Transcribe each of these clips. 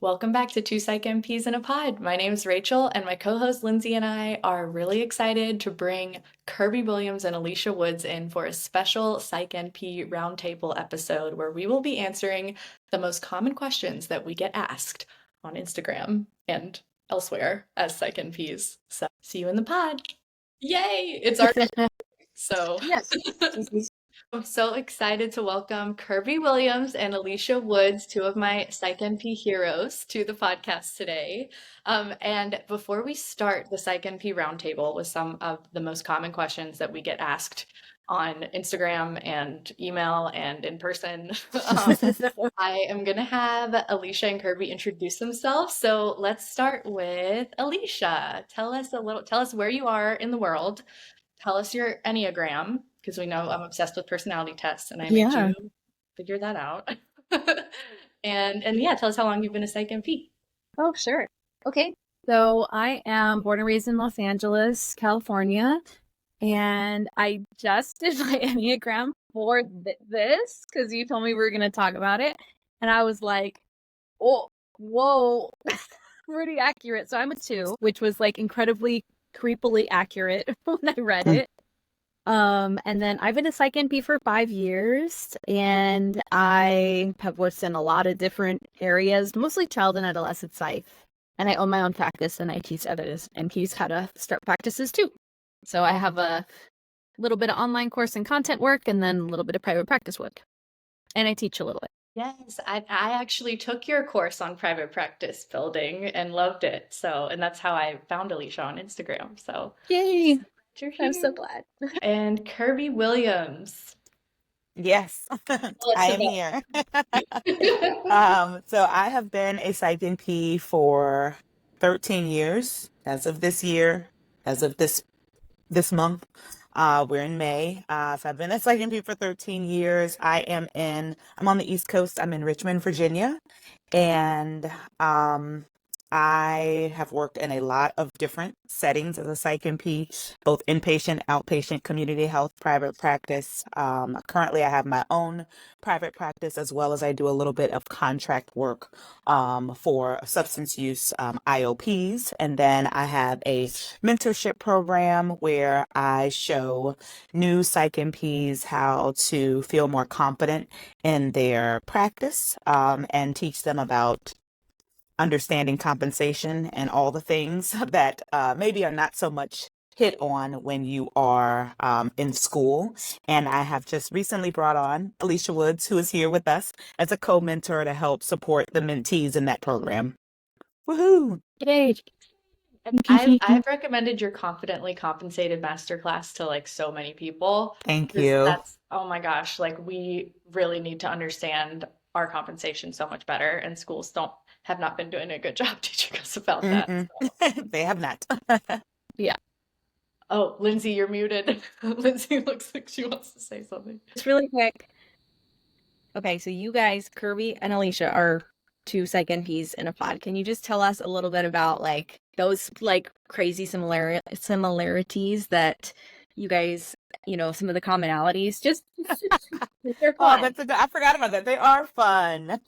Welcome back to Two Psych NPs in a Pod. My name is Rachel, and my co-host Lindsay and I are really excited to bring Kirby Williams and Alysha Woods in for a special Psych NP Roundtable episode where we will be answering the most common questions that we get asked on Instagram and elsewhere as Psych NPs. So see you in the pod. Yay! It's our so Yes. I'm so excited to welcome Kirby Williams and Alysha Woods, two of my Psych NP heroes, to the podcast today. And before we start the Psych NP Roundtable with some of the most common questions that we get asked on Instagram and email and in person, I am going to have Alysha and Kirby introduce themselves. So let's start with Alysha. Tell us where you are in the world. Tell us your Enneagram, because we know I'm obsessed with personality tests and I made Yeah. you figure that out. And yeah, tell us how long you've been a Psych NP. Oh, sure. Okay. So I am born and raised in Los Angeles, California, and I just did my Enneagram for this because you told me we were going to talk about it, and I was like, oh, whoa, pretty accurate. So I'm a 2, which was like incredibly creepily accurate when I read it. And then I've been a Psych NP for 5 years, and I have worked in a lot of different areas, mostly child and adolescent psych. And I own my own practice, and I teach others NPs how to start practices too. So I have a little bit of online course and content work, and then a little bit of private practice work. And I teach a little bit. Yes, I actually took your course on private practice building and loved it. So, and that's how I found Alysha on Instagram. So, Yay! you're I'm so here. glad. And Kirby Williams. Yes, Tell I us am here. So I have been a Psych NP for 13 years as of this year, as of this month. We're in May. So I've been a Psych NP for 13 years. I'm on the East Coast. I'm in Richmond, Virginia. And I have worked in a lot of different settings as a Psych NP, both inpatient, outpatient, community health, private practice. Currently, I have my own private practice as well as I do a little bit of contract work for substance use IOPs. And then I have a mentorship program where I show new Psych NPs how to feel more confident in their practice and teach them about understanding compensation and all the things that maybe are not so much hit on when you are in school. And I have just recently brought on Alysha Woods, who is here with us as a co-mentor to help support the mentees in that program. Woohoo! Yay! I've recommended your Confidently Compensated masterclass to like so many people. Thank 'Cause you. oh my gosh, like we really need to understand our compensation so much better, and schools have not been doing a good job teaching us about that. They have not. Yeah. Oh, Lindsay, you're muted. Lindsay looks like she wants to say something. Just really quick. Okay, so you guys, Kirby and Alysha, are 2 Psych NPs in a pod. Can you just tell us a little bit about like those like crazy similarities that you guys, some of the commonalities? Just they're Oh, fun. I forgot about that. They are fun.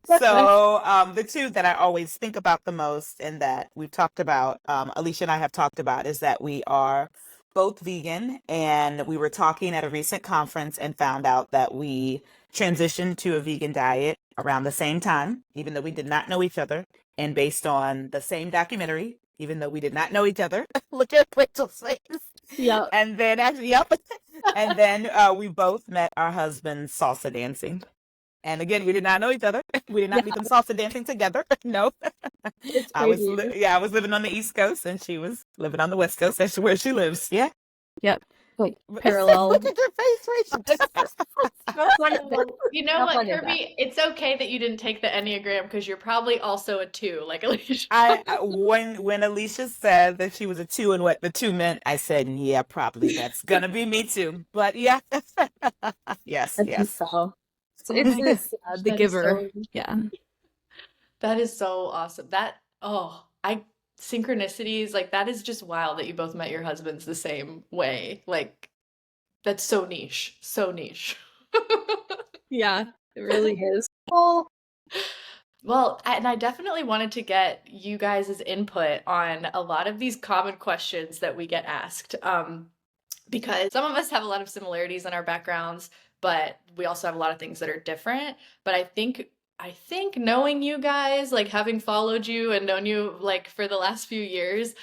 So, the two that I always think about the most and that we've talked about, Alysha and I have talked about, is that we are both vegan, and we were talking at a recent conference and found out that we transitioned to a vegan diet around the same time, even though we did not know each other, and based on the same documentary, even though we did not know each other. Look at Rachel's face. Yeah. And then actually, yep. And then we both met our husbands salsa dancing. And again, we did not know each other. We did not meet them salsa dancing together. No. It's I was crazy. I was living on the East Coast and she was living on the West Coast. That's where she lives. Yeah. Yep. Wait, parallel. Look at your face, Rachel. You know what, Kirby? It's okay that you didn't take the Enneagram because you're probably also a 2, like Alysha. When Alysha said that she was a 2 and what the 2 meant, I said, yeah, probably that's gonna be me too. But yeah. Yes. So it's the giver. Yeah. That is so awesome. Synchronicities, like that is just wild that you both met your husbands the same way. Like that's so niche. So niche. Yeah, it really is. Oh. And I definitely wanted to get you guys' input on a lot of these common questions that we get asked. Because some of us have a lot of similarities in our backgrounds, but we also have a lot of things that are different. But I think knowing you guys, like having followed you and known you like for the last few years,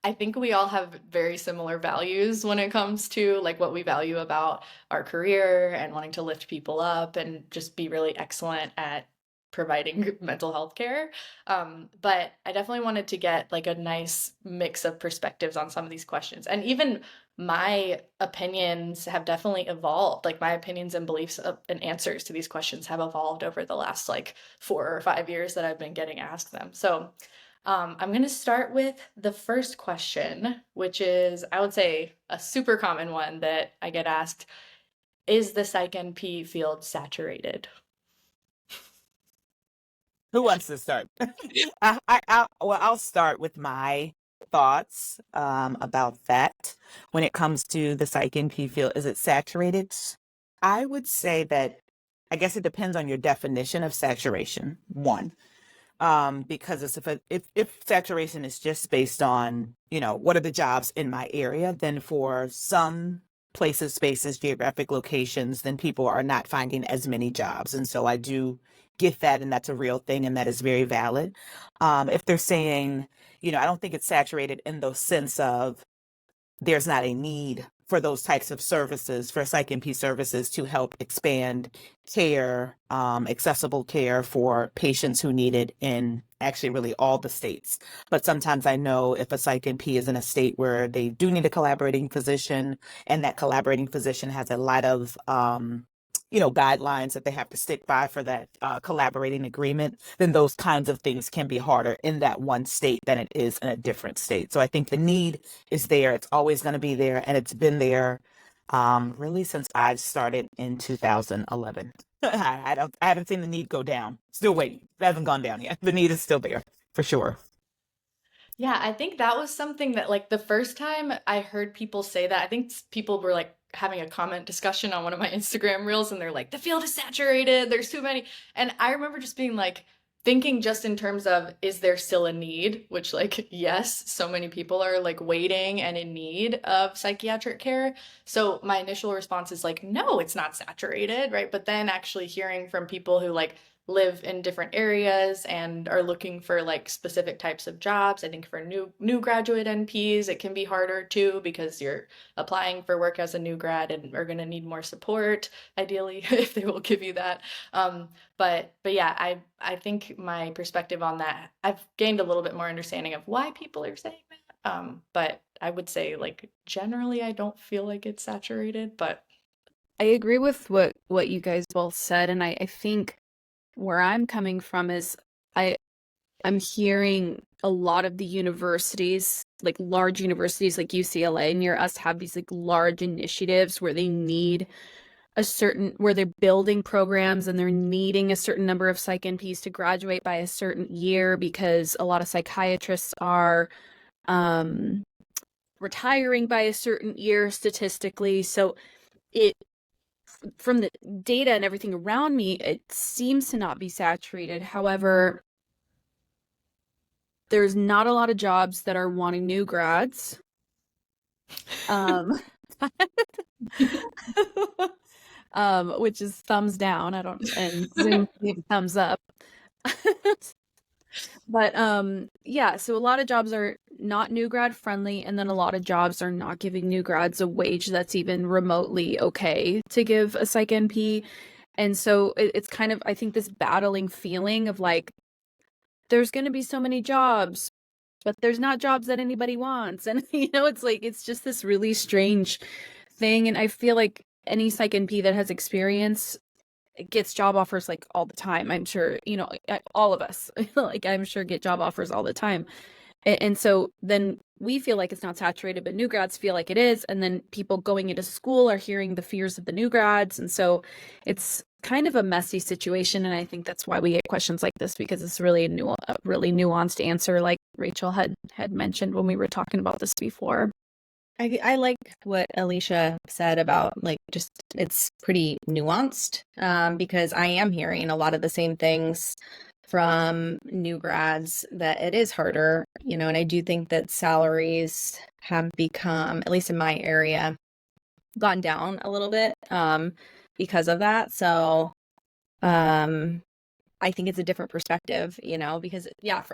I think we all have very similar values when it comes to like what we value about our career and wanting to lift people up and just be really excellent at providing mental health care. But I definitely wanted to get like a nice mix of perspectives on some of these questions. And even my opinions have definitely evolved. Like my opinions and beliefs and answers to these questions have evolved over the last like 4 or 5 years that I've been getting asked them. So I'm going to start with the first question, which is, I would say, a super common one that I get asked. Is the Psych NP field saturated? Who wants to start? I'll start with my thoughts about that. When it comes to the Psych NP field, is it saturated? I would say that I guess it depends on your definition of saturation. One, because if saturation is just based on, what are the jobs in my area, then for some places, spaces, geographic locations, then people are not finding as many jobs. And so I do get that, and that's a real thing, and that is very valid. If they're saying, I don't think it's saturated in the sense of there's not a need for those types of services, for Psych NP services to help expand care, accessible care for patients who need it in actually really all the states. But sometimes I know if a Psych NP is in a state where they do need a collaborating physician, and that collaborating physician has a lot of guidelines that they have to stick by for that collaborating agreement, then those kinds of things can be harder in that one state than it is in a different state. So I think the need is there. It's always going to be there, and it's been there really since I've started in 2011. I haven't seen the need go down. Still waiting. It hasn't gone down yet. The need is still there for sure. Yeah, I think that was something that like the first time I heard people say that, I think people were like having a comment discussion on one of my Instagram reels and they're like, the field is saturated, there's too many. And I remember just being like, thinking just in terms of, is there still a need? Which like, yes, so many people are like waiting and in need of psychiatric care. So my initial response is like, no, it's not saturated, right? But then actually hearing from people who like live in different areas and are looking for like specific types of jobs. I think for new graduate NPs, it can be harder too because you're applying for work as a new grad and are going to need more support, ideally, if they will give you that. But yeah, I think my perspective on that, I've gained a little bit more understanding of why people are saying that. But I would say like generally I don't feel like it's saturated, but I agree with what you guys both said, and I think where I'm coming from is I'm hearing a lot of the universities, like large universities like UCLA near us, have these like large initiatives where they need where they're building programs and they're needing a certain number of psych NPs to graduate by a certain year because a lot of psychiatrists are retiring by a certain year statistically. So from the data and everything around me, it seems to not be saturated. However, there's not a lot of jobs that are wanting new grads. Which is thumbs down. And Zoom gave thumbs up. But yeah, so a lot of jobs are not new grad friendly, and then a lot of jobs are not giving new grads a wage that's even remotely okay to give a psych NP. And so it's kind of, I think, this battling feeling of like, there's going to be so many jobs, but there's not jobs that anybody wants. And, it's like, it's just this really strange thing. And I feel like any psych NP that has experience gets job offers like all the time. I'm sure, all of us, like I'm sure get job offers all the time. And so then we feel like it's not saturated, but new grads feel like it is. And then people going into school are hearing the fears of the new grads. And so it's kind of a messy situation. And I think that's why we get questions like this, because it's really a really nuanced answer, like Rachel had mentioned when we were talking about this before. I like what Alysha said about like just it's pretty nuanced because I am hearing a lot of the same things from new grads that it is harder, and I do think that salaries have become, at least in my area, gone down a little bit because of that. So I think it's a different perspective, because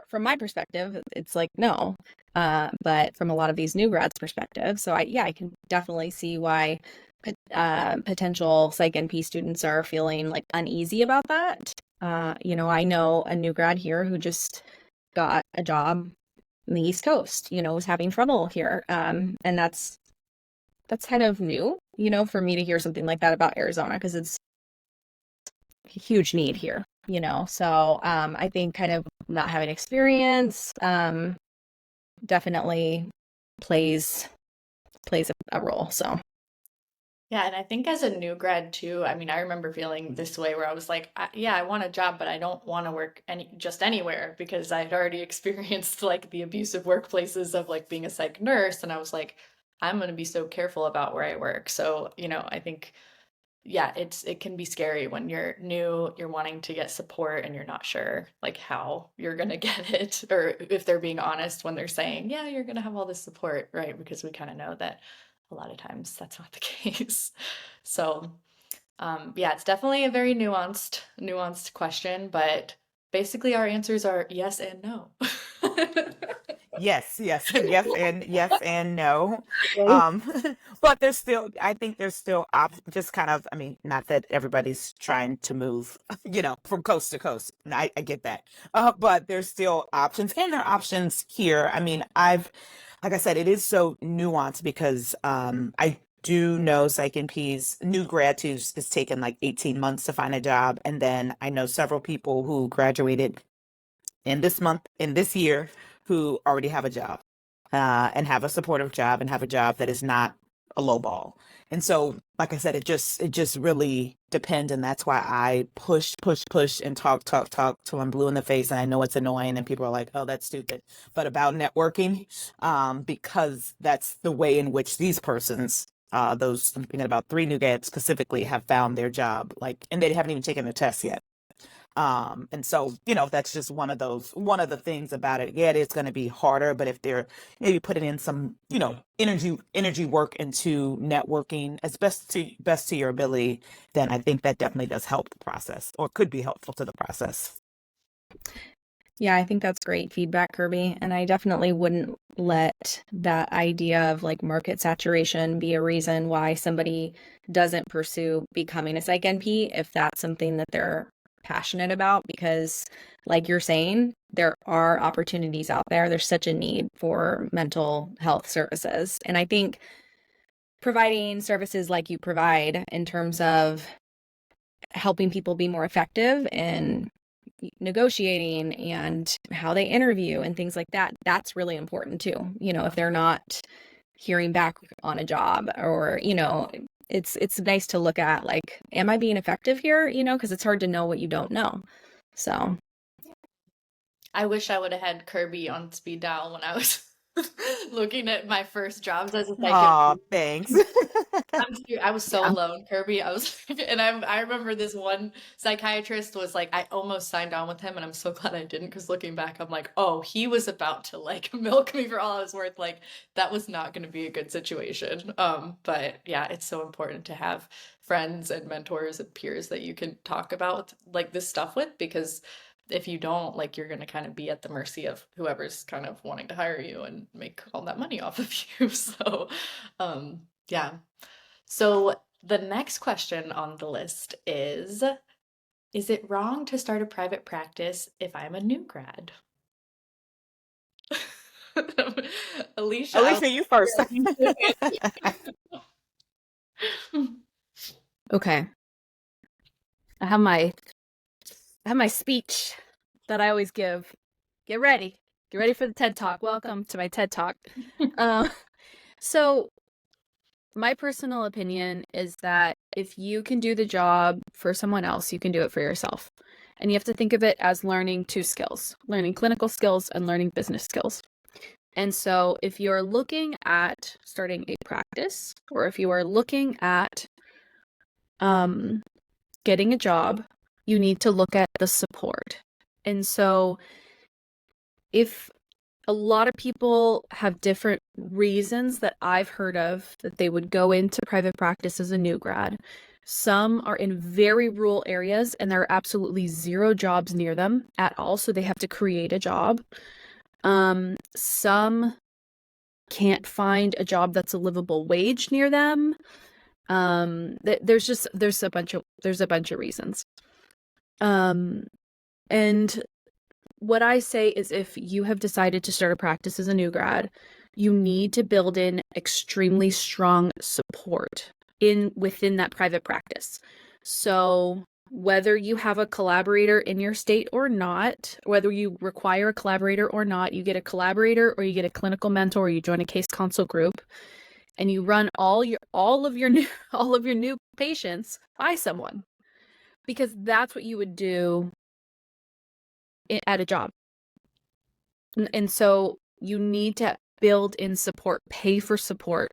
from my perspective, it's like, no, but from a lot of these new grads perspective. So I can definitely see why potential Psych NP students are feeling like uneasy about that. I know a new grad here who just got a job in the East Coast, was having trouble here. And that's kind of new, for me to hear something like that about Arizona, because it's a huge need here, So I think kind of not having experience definitely plays a role. So Yeah, and I think as a new grad too, I mean, I remember feeling this way where I was like, I want a job, but I don't want to work just anywhere, because I had already experienced like the abusive workplaces of like being a psych nurse, and I was like, I'm going to be so careful about where I work. So, I think, yeah, it can be scary when you're new, you're wanting to get support and you're not sure like how you're going to get it, or if they're being honest when they're saying, yeah, you're going to have all this support, right? Because we kind of know that a lot of times that's not the case. So, yeah, it's definitely a very nuanced question, but basically our answers are yes and no. Yes, yes, yes and no. Okay. But I think there's still just kind of, I mean, not that everybody's trying to move, from coast to coast. And I get that. But there's still options, and there are options here. I mean, like I said, it is so nuanced because I do know Psych NP's new grad who's it's taken like 18 months to find a job. And then I know several people who graduated in this year, who already have a job and have a supportive job and have a job that is not a low ball. And so, like I said, it just really depends. And that's why I push and talk till I'm blue in the face. And I know it's annoying and people are like, oh, that's stupid. But about networking, because that's the way in which these persons, I'm thinking about 3 new grads specifically, have found their job, and they haven't even taken the test yet. And so, that's just one of the things about it. Yeah, it's going to be harder, but if they're maybe putting in some, energy work into networking as best to your ability, then I think that definitely does help the process, or could be helpful to the process. yeah, I think that's great feedback, Kirby. And I definitely wouldn't let that idea of like market saturation be a reason why somebody doesn't pursue becoming a Psych NP if that's something that they're passionate about, because like you're saying, there are opportunities out there. There's such a need for mental health services. And I think providing services like you provide in terms of helping people be more effective in negotiating and how they interview and things like that, that's really important too. If they're not hearing back on a job, or, it's nice to look at like, am I being effective here? Because it's hard to know what you don't know. So I wish I would have had Kirby on speed dial when I was looking at my first jobs as a psych Aw, NP. thanks. I was so yeah. alone, Kirby. I was, and I remember this one psychiatrist was like, I almost signed on with him, and I'm so glad I didn't, because looking back, I'm like, oh, he was about to like milk me for all I was worth. Like, that was not going to be a good situation. But yeah, it's so important to have friends and mentors and peers that you can talk about like this stuff with, because if you don't, like, you're going to kind of be at the mercy of whoever's kind of wanting to hire you and make all that money off of you. So, yeah. So the next question on the list is it wrong to start a private practice if I'm a new grad? Alysha, Alysha, you first. Okay. I have my speech that I always give. Get ready. Get ready for the TED Talk. Welcome to my TED Talk. So my personal opinion is that if you can do the job for someone else, you can do it for yourself. And you have to think of it as learning 2 skills, learning clinical skills and learning business skills. And so if you're looking at starting a practice, or if you are looking at getting a job, you need to look at the support. And so if a lot of people have different reasons that I've heard of that they would go into private practice as a new grad. Some are in very rural areas and there are absolutely zero jobs near them at all, so they have to create a job. Some can't find a job that's a livable wage near them. There's a bunch of reasons. And what I say is if you have decided to start a practice as a new grad, you need to build in extremely strong support within that private practice. So whether you have a collaborator in your state or not, whether you require a collaborator or not, you get a collaborator or you get a clinical mentor, or you join a case consult group, and you run all of your new patients by someone, because that's what you would do at a job. And so you need to build in support, pay for support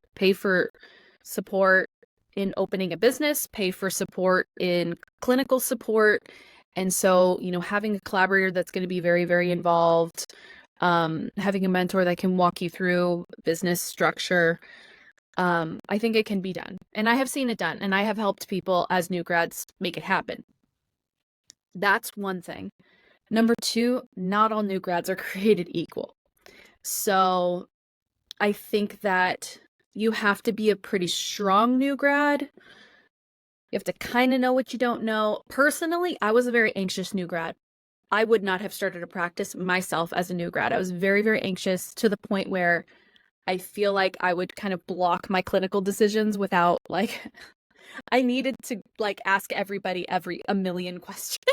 in opening a business, pay for support in clinical support. And so, having a collaborator that's going to be very, very involved, having a mentor that can walk you through business structure, I think it can be done. And I have seen it done, and I have helped people as new grads make it happen. That's one thing. Number two, not all new grads are created equal. So I think that you have to be a pretty strong new grad. You have to kind of know what you don't know. Personally, I was a very anxious new grad. I would not have started a practice myself as a new grad. I was very, very anxious to the point where I feel like I would kind of block my clinical decisions without I needed to ask everybody a million questions.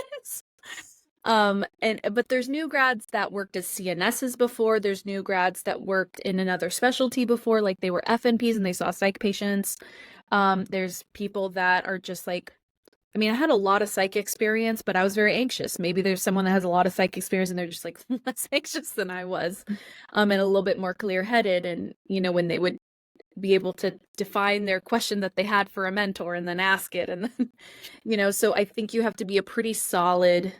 But there's new grads that worked as CNSs before. There's new grads that worked in another specialty before, like they were FNPs and they saw psych patients. There's people that are just I had a lot of psych experience, but I was very anxious. Maybe there's someone that has a lot of psych experience and they're just less anxious than I was, and a little bit more clear-headed. And, when they would be able to define their question that they had for a mentor and then ask it. And then, so I think you have to be a pretty solid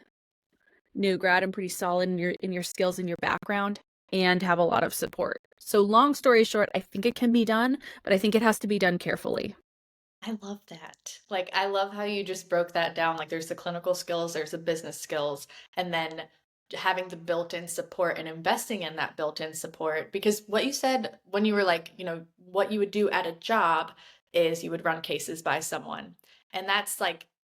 new grad and pretty solid in your skills and your background, and have a lot of support. So long story short, I think it can be done, but I think it has to be done carefully. I love that. I love how you just broke that down. There's the clinical skills, there's the business skills, and then having the built-in support and investing in that built-in support. Because what you said when you were what you would do at a job is you would run cases by someone. And that's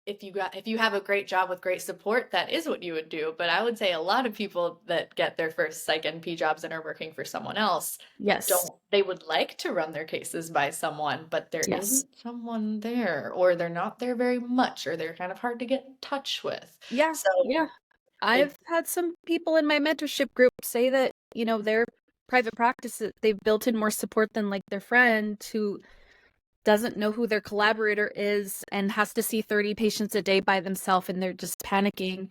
if you have a great job with great support, that is what you would do. But I would say a lot of people that get their first Psych NP jobs and are working for someone else, Yes. they would like to run their cases by someone, but there isn't someone there, or they're not there very much, or they're kind of hard to get in touch with. Yeah. So yeah. I've had some people in my mentorship group say that, their private practices, they've built in more support than their friend who doesn't know who their collaborator is and has to see 30 patients a day by themselves, and they're just panicking.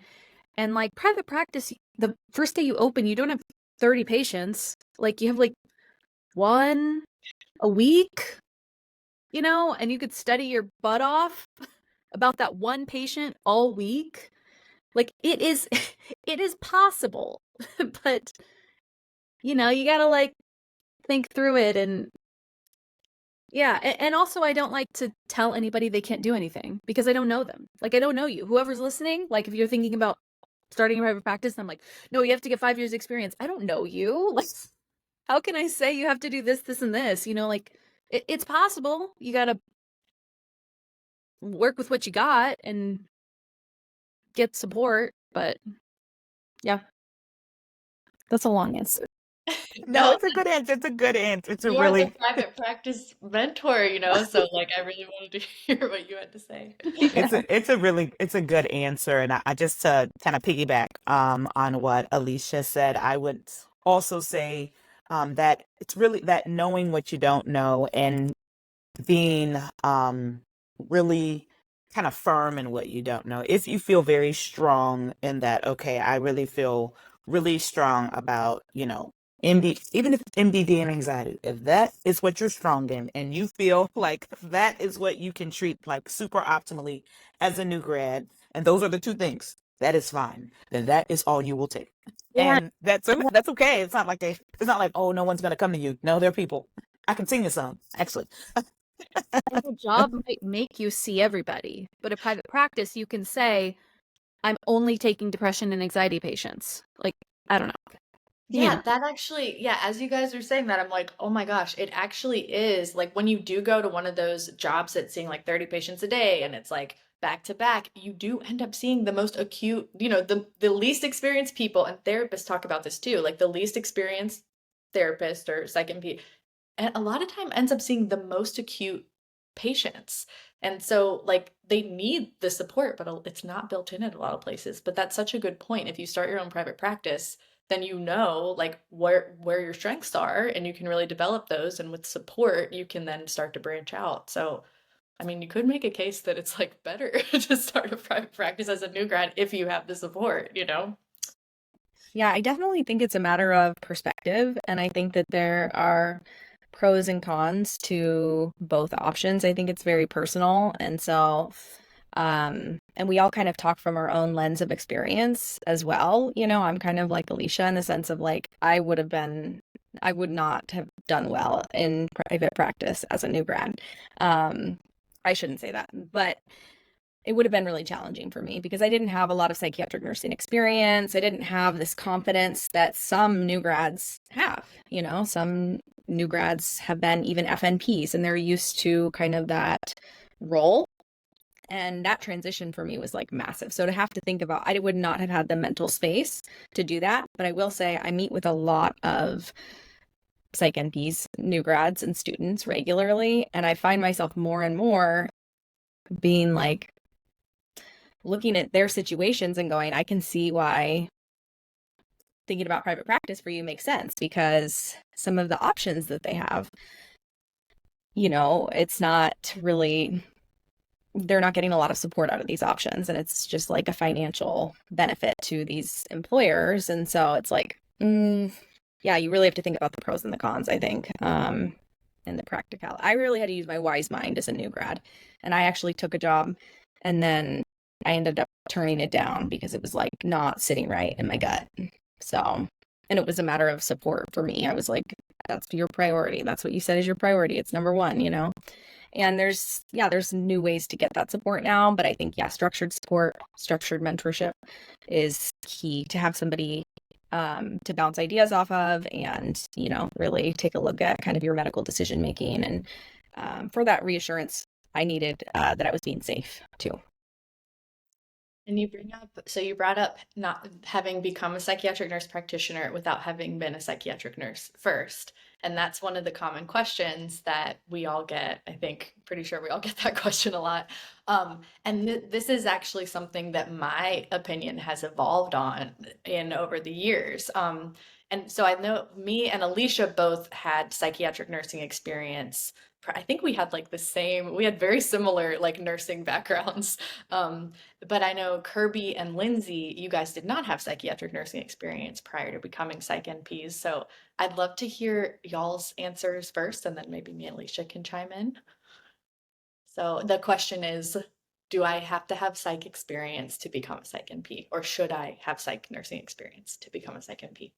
And private practice, the first day you open, you don't have 30 patients. You have one a week, and you could study your butt off about that one patient all week. It is possible, but you gotta think through it. And yeah, and also I don't like to tell anybody they can't do anything because I don't know them. I don't know you. Whoever's listening, if you're thinking about starting a private practice, I'm no, you have to get 5 years experience. I don't know you. How can I say you have to do this, this, and this? It's possible. You gotta work with what you got and get support. But yeah, that's a long answer. No, it's a good answer. It's a good answer. It's a you're really the private practice mentor, so I really wanted to hear what you had to say. it's a good answer. And I just to kind of piggyback on what Alysha said, I would also say that it's really that knowing what you don't know and being really kind of firm in what you don't know. If you feel very strong in that, okay, I really feel really strong about, MD, even if MDD and anxiety, if that is what you're strong in and you feel like that is what you can treat super optimally as a new grad, and those are the two things, that is fine. Then that is all you will take. Yeah. And that's okay. It's not like, oh, no one's gonna come to you. No, they're people. I can sing you some, actually. And the job might make you see everybody, but a private practice, you can say, I'm only taking depression and anxiety patients. Like, I don't know. Yeah, that actually, yeah, as you guys are saying that, I'm like, oh my gosh, it actually is like when you do go to one of those jobs that's seeing like 30 patients a day and it's like back to back, you do end up seeing the most acute, the least experienced people, and therapists talk about this too, like the least experienced therapist or psych NP, and a lot of time ends up seeing the most acute patients. And so like they need the support, but it's not built in at a lot of places. But that's such a good point. If you start your own private practice, then you know like where your strengths are and you can really develop those, and with support you can then start to branch out. So I mean, you could make a case that it's like better to start a private practice as a new grad if you have the support, you know? Yeah, I definitely think it's a matter of perspective. And I think that there are pros and cons to both options. I think it's very personal. And so, and we all kind of talk from our own lens of experience as well. You know, I'm kind of like Alysha in the sense of like, I would not have done well in private practice as a new grad. I shouldn't say that, but it would have been really challenging for me because I didn't have a lot of psychiatric nursing experience. I didn't have this confidence that some new grads have. You know, some new grads have been even FNPs and they're used to kind of that role. And that transition for me was like massive. So to have to think about, I would not have had the mental space to do that. But I will say I meet with a lot of Psych NPs, new grads and students regularly. And I find myself more and more being like, looking at their situations and going, I can see why thinking about private practice for you makes sense, because some of the options that they have, you know, it's not really, they're not getting a lot of support out of these options. And it's just like a financial benefit to these employers. And so it's like, yeah, you really have to think about the pros and the cons, I think, and the practical. I really had to use my wise mind as a new grad. And I actually took a job and then I ended up turning it down because it was like not sitting right in my gut. So, and it was a matter of support for me. I was like, that's your priority. That's what you said is your priority. It's number one, you know? And there's new ways to get that support now. But I think, yeah, structured support, structured mentorship is key to have somebody to bounce ideas off of and, you know, really take a look at kind of your medical decision making. And for that reassurance, I needed that I was being safe too. And you brought up not having become a psychiatric nurse practitioner without having been a psychiatric nurse first. And that's one of the common questions that we all get. I think, pretty sure we all get that question a lot. And this is actually something that my opinion has evolved on in over the years. And so I know me and Alysha both had psychiatric nursing experience. I think we had we had very similar like nursing backgrounds. But I know Kirby and Lindsay, you guys did not have psychiatric nursing experience prior to becoming psych NPs. So I'd love to hear y'all's answers first, and then maybe me and Alysha can chime in. So the question is, do I have to have psych experience to become a psych NP, or should I have psych nursing experience to become a psych NP?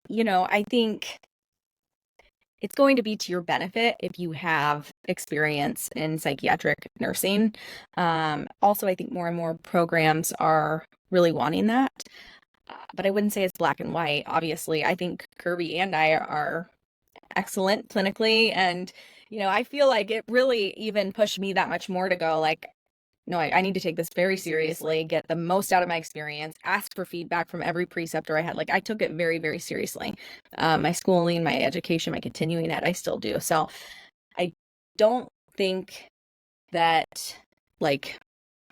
You know, I think it's going to be to your benefit if you have experience in psychiatric nursing. Also, I think more and more programs are really wanting that. But I wouldn't say it's black and white. Obviously, I think Kirby and I are excellent clinically. And, you know, I feel like it really even pushed me that much more to go like, no, I need to take this very seriously, get the most out of my experience, ask for feedback from every preceptor I had. Like I took it very, very seriously. My schooling, my education, my continuing ed, I still do. So I don't think that like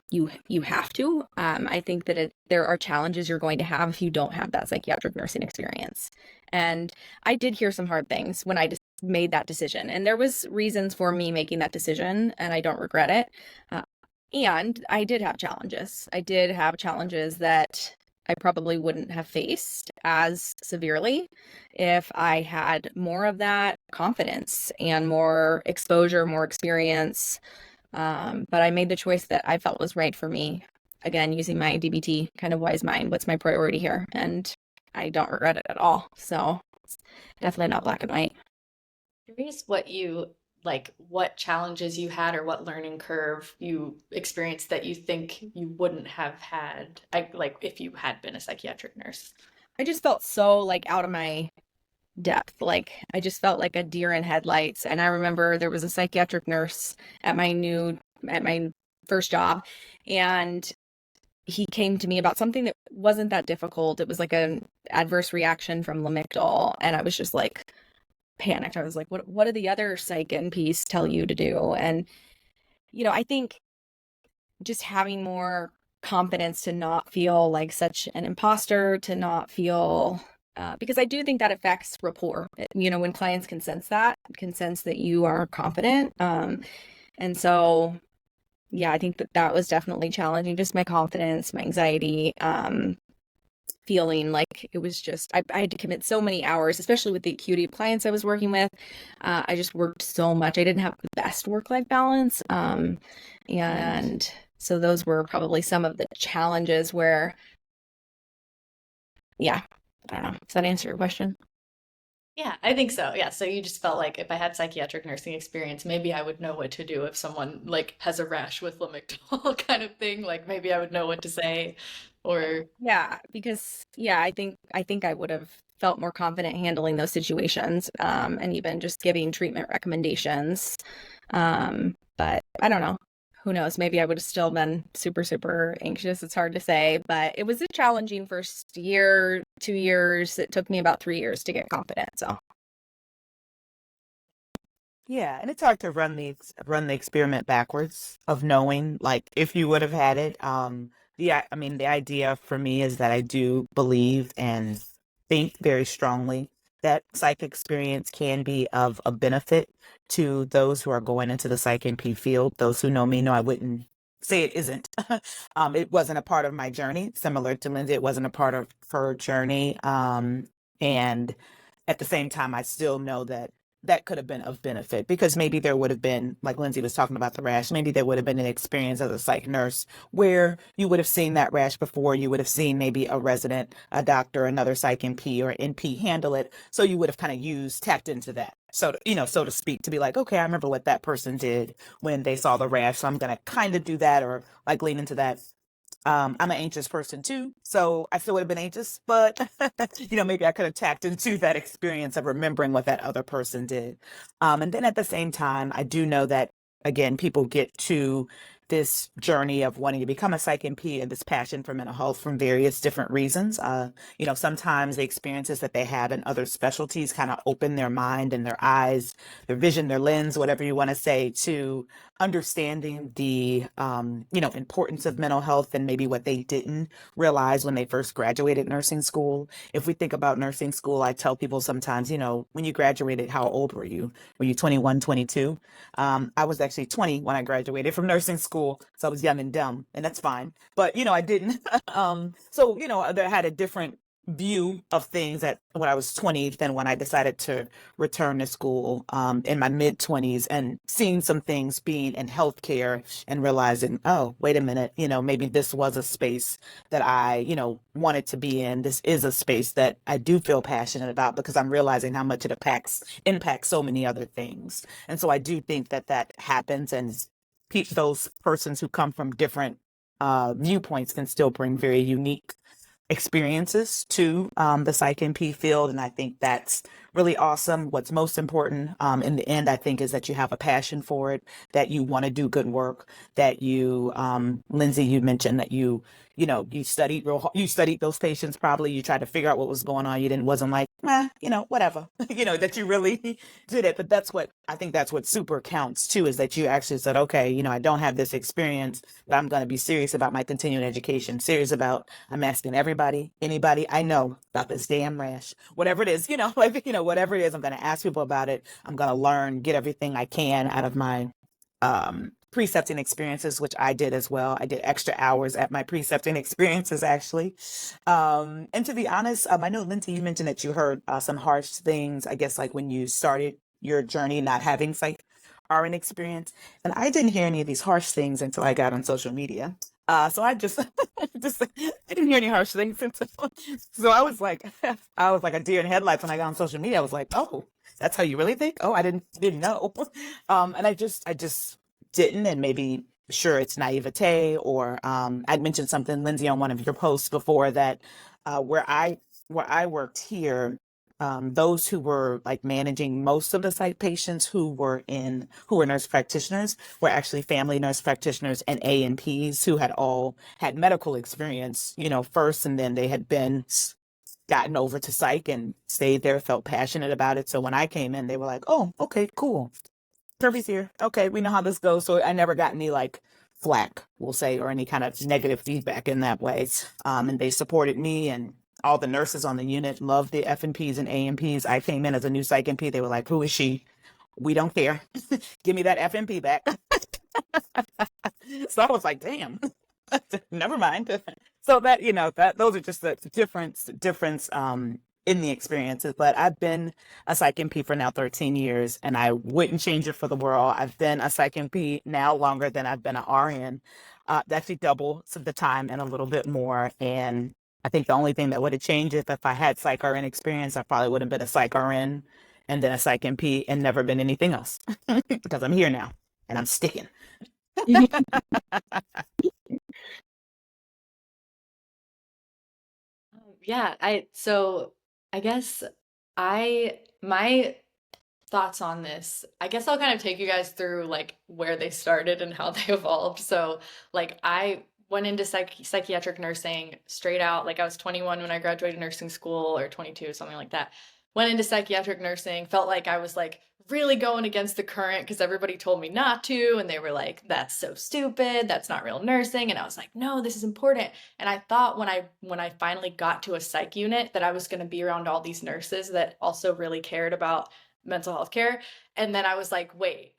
you have to. I think that there are challenges you're going to have if you don't have that psychiatric nursing experience. And I did hear some hard things when I just made that decision. And there was reasons for me making that decision, and I don't regret it. And I did have challenges. I did have challenges that I probably wouldn't have faced as severely if I had more of that confidence and more exposure, more experience. But I made the choice that I felt was right for me again, using my DBT kind of wise mind, what's my priority here? And I don't regret it at all. So definitely not black and white. Curious what you like, what challenges you had or what learning curve you experienced that you think you wouldn't have had, like if you had been a psychiatric nurse. I just felt so like out of my depth. Like I just felt like a deer in headlights. And I remember there was a psychiatric nurse at my first job, and he came to me about something that wasn't that difficult. It was like an adverse reaction from Lamictal, and I was just like panicked. I was like, what do the other psych NPs tell you to do? And I think just having more confidence to not feel like such an imposter, to not feel because I do think that affects rapport. When clients can sense that you are confident. And so, yeah, I think that was definitely challenging. Just my confidence, my anxiety, feeling like it was just, I had to commit so many hours, especially with the acuity of clients I was working with. I just worked so much. I didn't have the best work-life balance. And so those were probably some of the challenges where, yeah, I don't know. Does that answer your question? Yeah, I think so. Yeah, so you just felt like if I had psychiatric nursing experience, maybe I would know what to do if someone like has a rash with Lamictal kind of thing. Like maybe I would know what to say or Yeah, because I think I would have felt more confident handling those situations, and even just giving treatment recommendations. But I don't know. Who knows? Maybe I would have still been super, super anxious. It's hard to say, but it was a challenging first year, 2 years. It took me about 3 years to get confident. So Yeah, and it's hard to run the experiment backwards of knowing like if you would have had it. I mean the idea for me is that I do believe and think very strongly that psych experience can be of a benefit to those who are going into the psych NP field. Those who know me know I wouldn't say it isn't. It wasn't a part of my journey, similar to Lindsay. It wasn't a part of her journey. And at the same time, I still know that that could have been of benefit because maybe there would have been, like Lindsay was talking about the rash, maybe there would have been an experience as a psych nurse where you would have seen that rash before. You would have seen maybe a resident, a doctor, another psych NP or NP handle it. So you would have kind of tapped into that. So, so to speak, to be like, okay, I remember what that person did when they saw the rash. So I'm going to kind of do that or like lean into that. I'm an anxious person too, so I still would have been anxious, but maybe I could have tapped into that experience of remembering what that other person did. And then at the same time, I do know that again, people get to this journey of wanting to become a psych NP and this passion for mental health from various different reasons. Sometimes the experiences that they have in other specialties kind of open their mind and their eyes, their vision, their lens, whatever you want to say, to understanding the importance of mental health and maybe what they didn't realize when they first graduated nursing school. If we think about nursing school, I tell people sometimes, when you graduated, how old were you? Were you 21, 22? I was actually 20 when I graduated from nursing school, so I was young and dumb, and that's fine. But I didn't. So I had a different view of things at when I was 20 than when I decided to return to school in my mid 20s and seeing some things being in healthcare and realizing, oh, wait a minute, maybe this was a space that I, wanted to be in. This is a space that I do feel passionate about because I'm realizing how much it impacts so many other things. And so I do think that happens, and those persons who come from different viewpoints can still bring very unique experiences to the psych NP field. And I think that's really awesome. What's most important in the end, I think, is that you have a passion for it, that you want to do good work, that you, Lindsay, you mentioned that you studied you studied those patients probably. You tried to figure out what was going on. Wasn't like, whatever, that you really did it. But I think that's what super counts too, is that you actually said, okay, I don't have this experience, but I'm going to be serious about my continuing education, I'm asking everybody, anybody I know about this damn rash, whatever it is, whatever it is, I'm going to ask people about it. I'm going to learn, get everything I can out of my precepting experiences, which I did as well. I did extra hours at my precepting experiences, actually. And to be honest, I know, Lindsay, you mentioned that you heard some harsh things, I guess, like when you started your journey not having psych RN experience. And I didn't hear any of these harsh things until I got on social media. So I just, just, I didn't hear any harsh things. And so I was like, I was like a deer in headlights when I got on social media. I was like, oh, that's how you really think? Oh, I didn't know. And I just didn't, and maybe sure it's naivete, or I'd mentioned something, Lindsay, on one of your posts before that, where I worked here, those who were like managing most of the psych patients who were nurse practitioners were actually family nurse practitioners and ANPs who had all had medical experience, first, and then they had been gotten over to psych and stayed there, felt passionate about it. So when I came in, they were like, "Oh, okay, cool. Kirby's here. Okay, we know how this goes." So I never got any like flack, we'll say, or any kind of negative feedback in that way. And they supported me, and all the nurses on the unit loved the FNPs and ANPs. I came in as a new psych NP. They were like, "Who is she? We don't care. Give me that FNP back." So I was like, "Damn, never mind." So that, that those are just the difference in the experiences. But I've been a Psych NP for now 13 years, and I wouldn't change it for the world. I've been a Psych NP now longer than I've been an RN. Actually double the time and a little bit more. And I think the only thing that would have changed is if I had Psych RN experience, I probably would have been a Psych RN and then a Psych NP and never been anything else because I'm here now and I'm sticking. Yeah, so I guess my thoughts on this, I guess I'll kind of take you guys through like where they started and how they evolved. So like I went into psychiatric nursing straight out, like I was 21 when I graduated nursing school, or 22, something like that. Went into psychiatric nursing, felt like I was like really going against the current because everybody told me not to, and they were like, "That's so stupid, that's not real nursing." And I was like, "No, this is important." And I thought when I finally got to a psych unit that I was going to be around all these nurses that also really cared about mental health care. And then I was like, wait,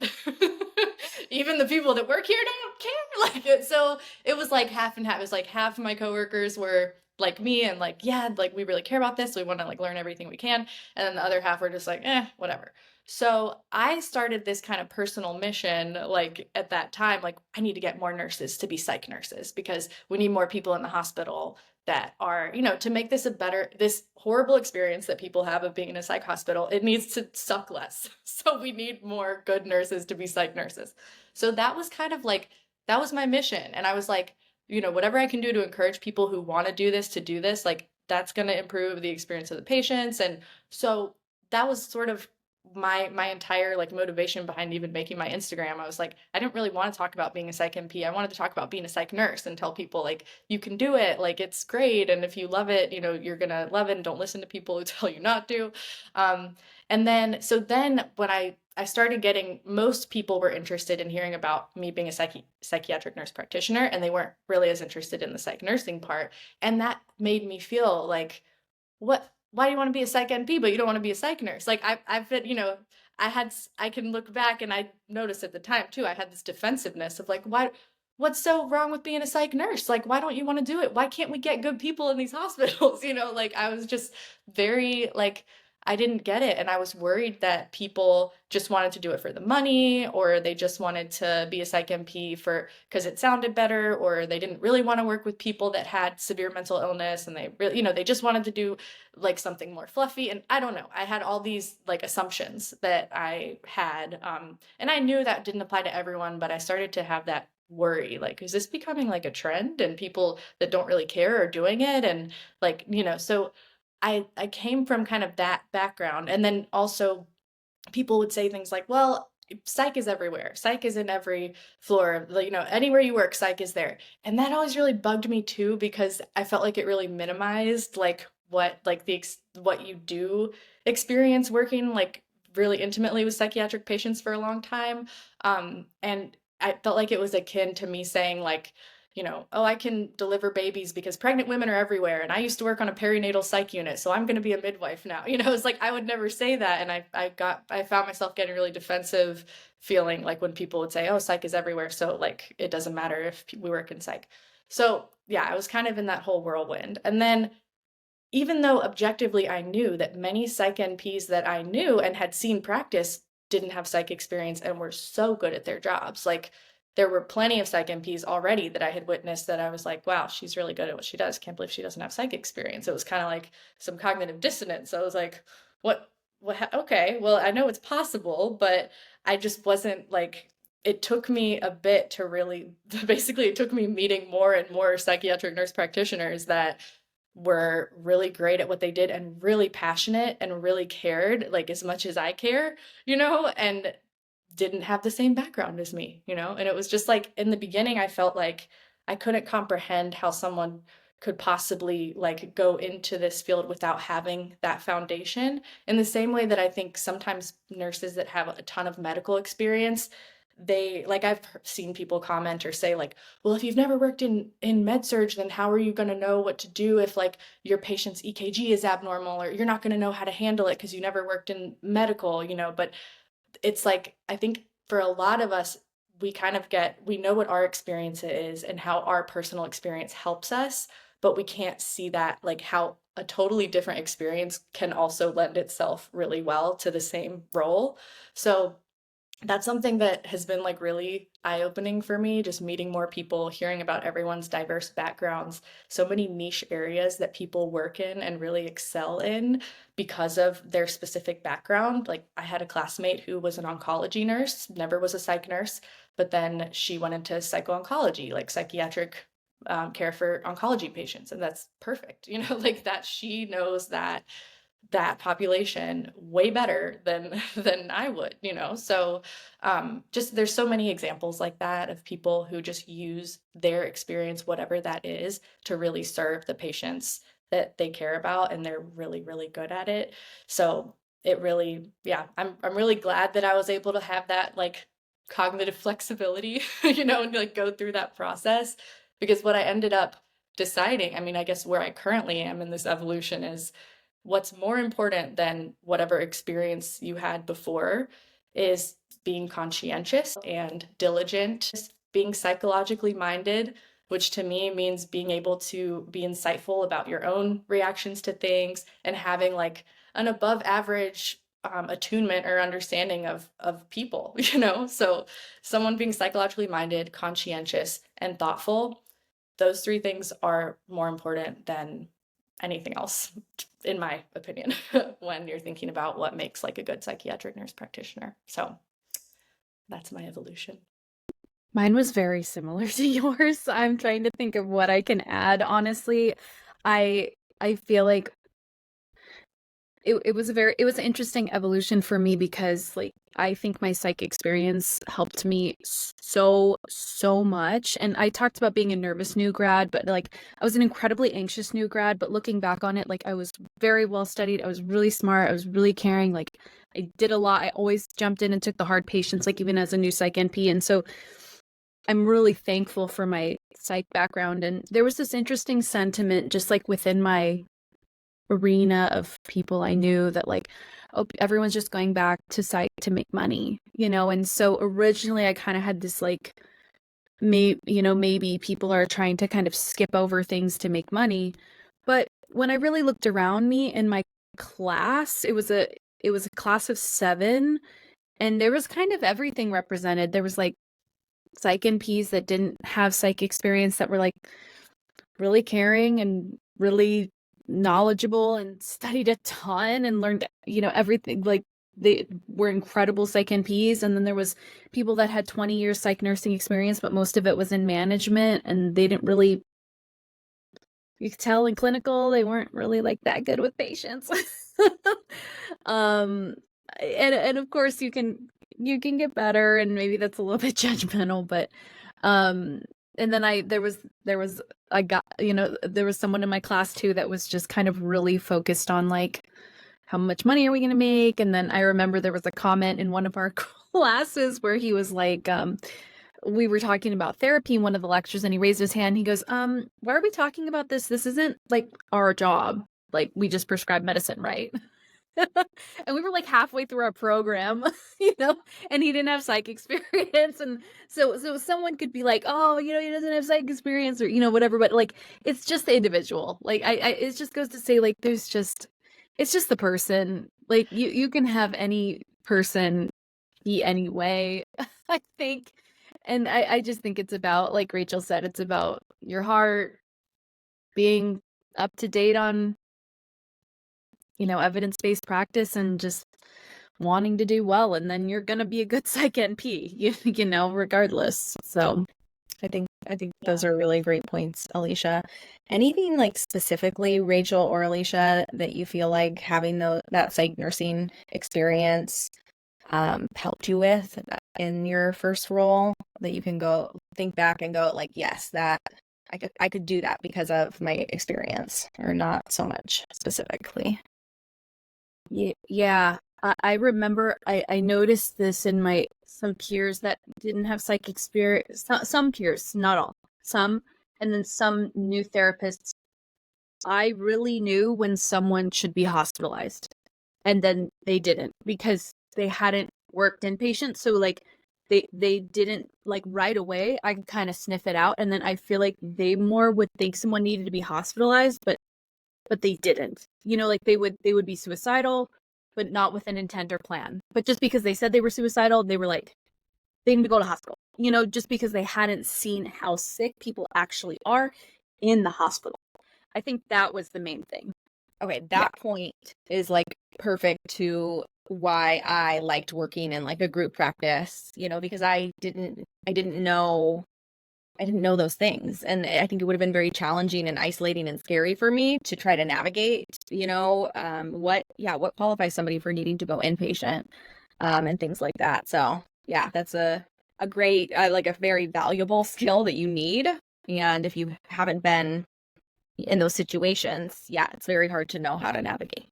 even the people that work here don't care like it. So it was like half and half. It was like half of my coworkers were like me and like, yeah, like we really care about this. We want to like learn everything we can. And then the other half were just like, whatever. So I started this kind of personal mission, like at that time, like I need to get more nurses to be psych nurses because we need more people in the hospital that are, to make this this horrible experience that people have of being in a psych hospital, it needs to suck less. So we need more good nurses to be psych nurses. So that was kind of like, that was my mission. And I was like, whatever I can do to encourage people who want to do this, like that's going to improve the experience of the patients. And so that was sort of my entire like motivation behind even making my Instagram. I was like, I didn't really want to talk about being a psych NP. I wanted to talk about being a psych nurse and tell people like, you can do it, like it's great, and if you love it, you're gonna love it, and don't listen to people who tell you not to. And then when I started getting, most people were interested in hearing about me being a psychiatric nurse practitioner, and they weren't really as interested in the psych nursing part. And that made me feel like, why do you want to be a psych NP, but you don't want to be a psych nurse? Like I've been, I can look back and I noticed at the time too, I had this defensiveness of like, what's so wrong with being a psych nurse? Like, why don't you want to do it? Why can't we get good people in these hospitals? Like I was just very like, I didn't get it. And I was worried that people just wanted to do it for the money, or they just wanted to be a psych NP because it sounded better, or they didn't really want to work with people that had severe mental illness, and they really, they just wanted to do like something more fluffy. And I don't know, I had all these like assumptions that I had. And I knew that didn't apply to everyone, but I started to have that worry, like, is this becoming like a trend and people that don't really care are doing it? And like, so I came from kind of that background. And then also people would say things like, well, psych is everywhere. Psych is in every floor, anywhere you work, psych is there. And that always really bugged me too, because I felt like it really minimized like what you do experience working like really intimately with psychiatric patients for a long time. And I felt like it was akin to me saying like, oh, I can deliver babies because pregnant women are everywhere. And I used to work on a perinatal psych unit, so I'm going to be a midwife now. It's like, I would never say that. And I found myself getting really defensive, feeling like when people would say, oh, psych is everywhere, so like, it doesn't matter if we work in psych. So yeah, I was kind of in that whole whirlwind. And then even though objectively I knew that many psych NPs that I knew and had seen practice didn't have psych experience and were so good at their jobs, like there were plenty of psych NPs already that I had witnessed that I was like, wow, she's really good at what she does. Can't believe she doesn't have psych experience. It was kind of like some cognitive dissonance. I was like, okay, well, I know it's possible, but I just wasn't like, it took me a bit to really, basically, it took me meeting more and more psychiatric nurse practitioners that were really great at what they did and really passionate and really cared, like as much as I care, and didn't have the same background as me, and it was just like in the beginning, I felt like I couldn't comprehend how someone could possibly like go into this field without having that foundation, in the same way that I think sometimes nurses that have a ton of medical experience, they like, I've seen people comment or say like, well, if you've never worked in med surg, then how are you going to know what to do if like your patient's EKG is abnormal, or you're not going to know how to handle it because you never worked in medical, but it's like, I think for a lot of us, we know what our experience is and how our personal experience helps us, but we can't see that, like how a totally different experience can also lend itself really well to the same role. So that's something that has been like really eye-opening for me, just meeting more people, hearing about everyone's diverse backgrounds, so many niche areas that people work in and really excel in because of their specific background. Like I had a classmate who was an oncology nurse, never was a psych nurse, but then she went into psycho-oncology, like psychiatric care for oncology patients, and that's perfect, like that she knows that population way better than I would, So just there's so many examples like that of people who just use their experience, whatever that is, to really serve the patients that they care about, and they're really, really good at it. So it really, yeah, I'm really glad that I was able to have that like cognitive flexibility, and like go through that process, because what I ended up deciding, I mean, I guess where I currently am in this evolution is, what's more important than whatever experience you had before is being conscientious and diligent, being psychologically minded, which to me means being able to be insightful about your own reactions to things and having like an above average attunement or understanding of people, So someone being psychologically minded, conscientious, and thoughtful, those three things are more important than anything else, in my opinion, when you're thinking about what makes like a good psychiatric nurse practitioner. So that's my evolution. Mine was very similar to yours. I'm trying to think of what I can add. Honestly, I feel like it was an interesting evolution for me, because like I think my psych experience helped me so much. And I talked about being a nervous new grad, but like I was an incredibly anxious new grad, but looking back on it, like I was very well studied, I was really smart, I was really caring, like I did a lot. I always jumped in and took the hard patients, like even as a new psych NP. And so I'm really thankful for my psych background. And there was this interesting sentiment just like within my arena of people I knew that like, oh, everyone's just going back to psych to make money, And so originally I kind of had this like, maybe people are trying to kind of skip over things to make money. But when I really looked around me in my class, it was a class of 7, and there was kind of everything represented. There was like psych NPs that didn't have psych experience that were like really caring and really knowledgeable and studied a ton and learned, everything. Like they were incredible psych NPs. And then there was people that had 20 years psych nursing experience, but most of it was in management, and they didn't really, you could tell in clinical, they weren't really like that good with patients. And of course you can get better, and maybe that's a little bit judgmental, but and then there was someone in my class too that was just kind of really focused on like, how much money are we going to make? And then I remember there was a comment in one of our classes where he was like, we were talking about therapy in one of the lectures, and he raised his hand. He goes, why are we talking about this? This isn't like our job. Like we just prescribe medicine, right? And we were like halfway through our program, and he didn't have psych experience. And so someone could be like, oh, he doesn't have psych experience, or, whatever. But like, it's just the individual. Like it just goes to say like, it's just the person. Like you can have any person be any way, I think. And I just think it's about, like Rachel said, it's about your heart being up to date on, evidence-based practice and just wanting to do well. And then you're going to be a good Psych NP, regardless. So I think those are really great points, Alysha. Anything like specifically, Rachel or Alysha, that you feel like having that psych nursing experience helped you with in your first role, that you can go think back and go like, yes, that I could do that because of my experience, or not so much specifically? yeah, I remember I noticed this in some peers that didn't have psych experience. Some peers, not all, some, and then some new therapists. I really knew when someone should be hospitalized, and then they didn't because they hadn't worked inpatient. So like they didn't, like, right away. I could kind of sniff it out, and then I feel like they more would think someone needed to be hospitalized, but they didn't. Like they would be suicidal, but not with an intent or plan. But just because they said they were suicidal, they were like, they need to go to hospital. Just because they hadn't seen how sick people actually are in the hospital. I think that was the main thing. Okay, that point is like perfect to why I liked working in like a group practice, because I didn't know those things. And I think it would have been very challenging and isolating and scary for me to try to navigate, what qualifies somebody for needing to go inpatient, and things like that. So yeah, that's a great, like a very valuable skill that you need. And if you haven't been in those situations, yeah, it's very hard to know how to navigate.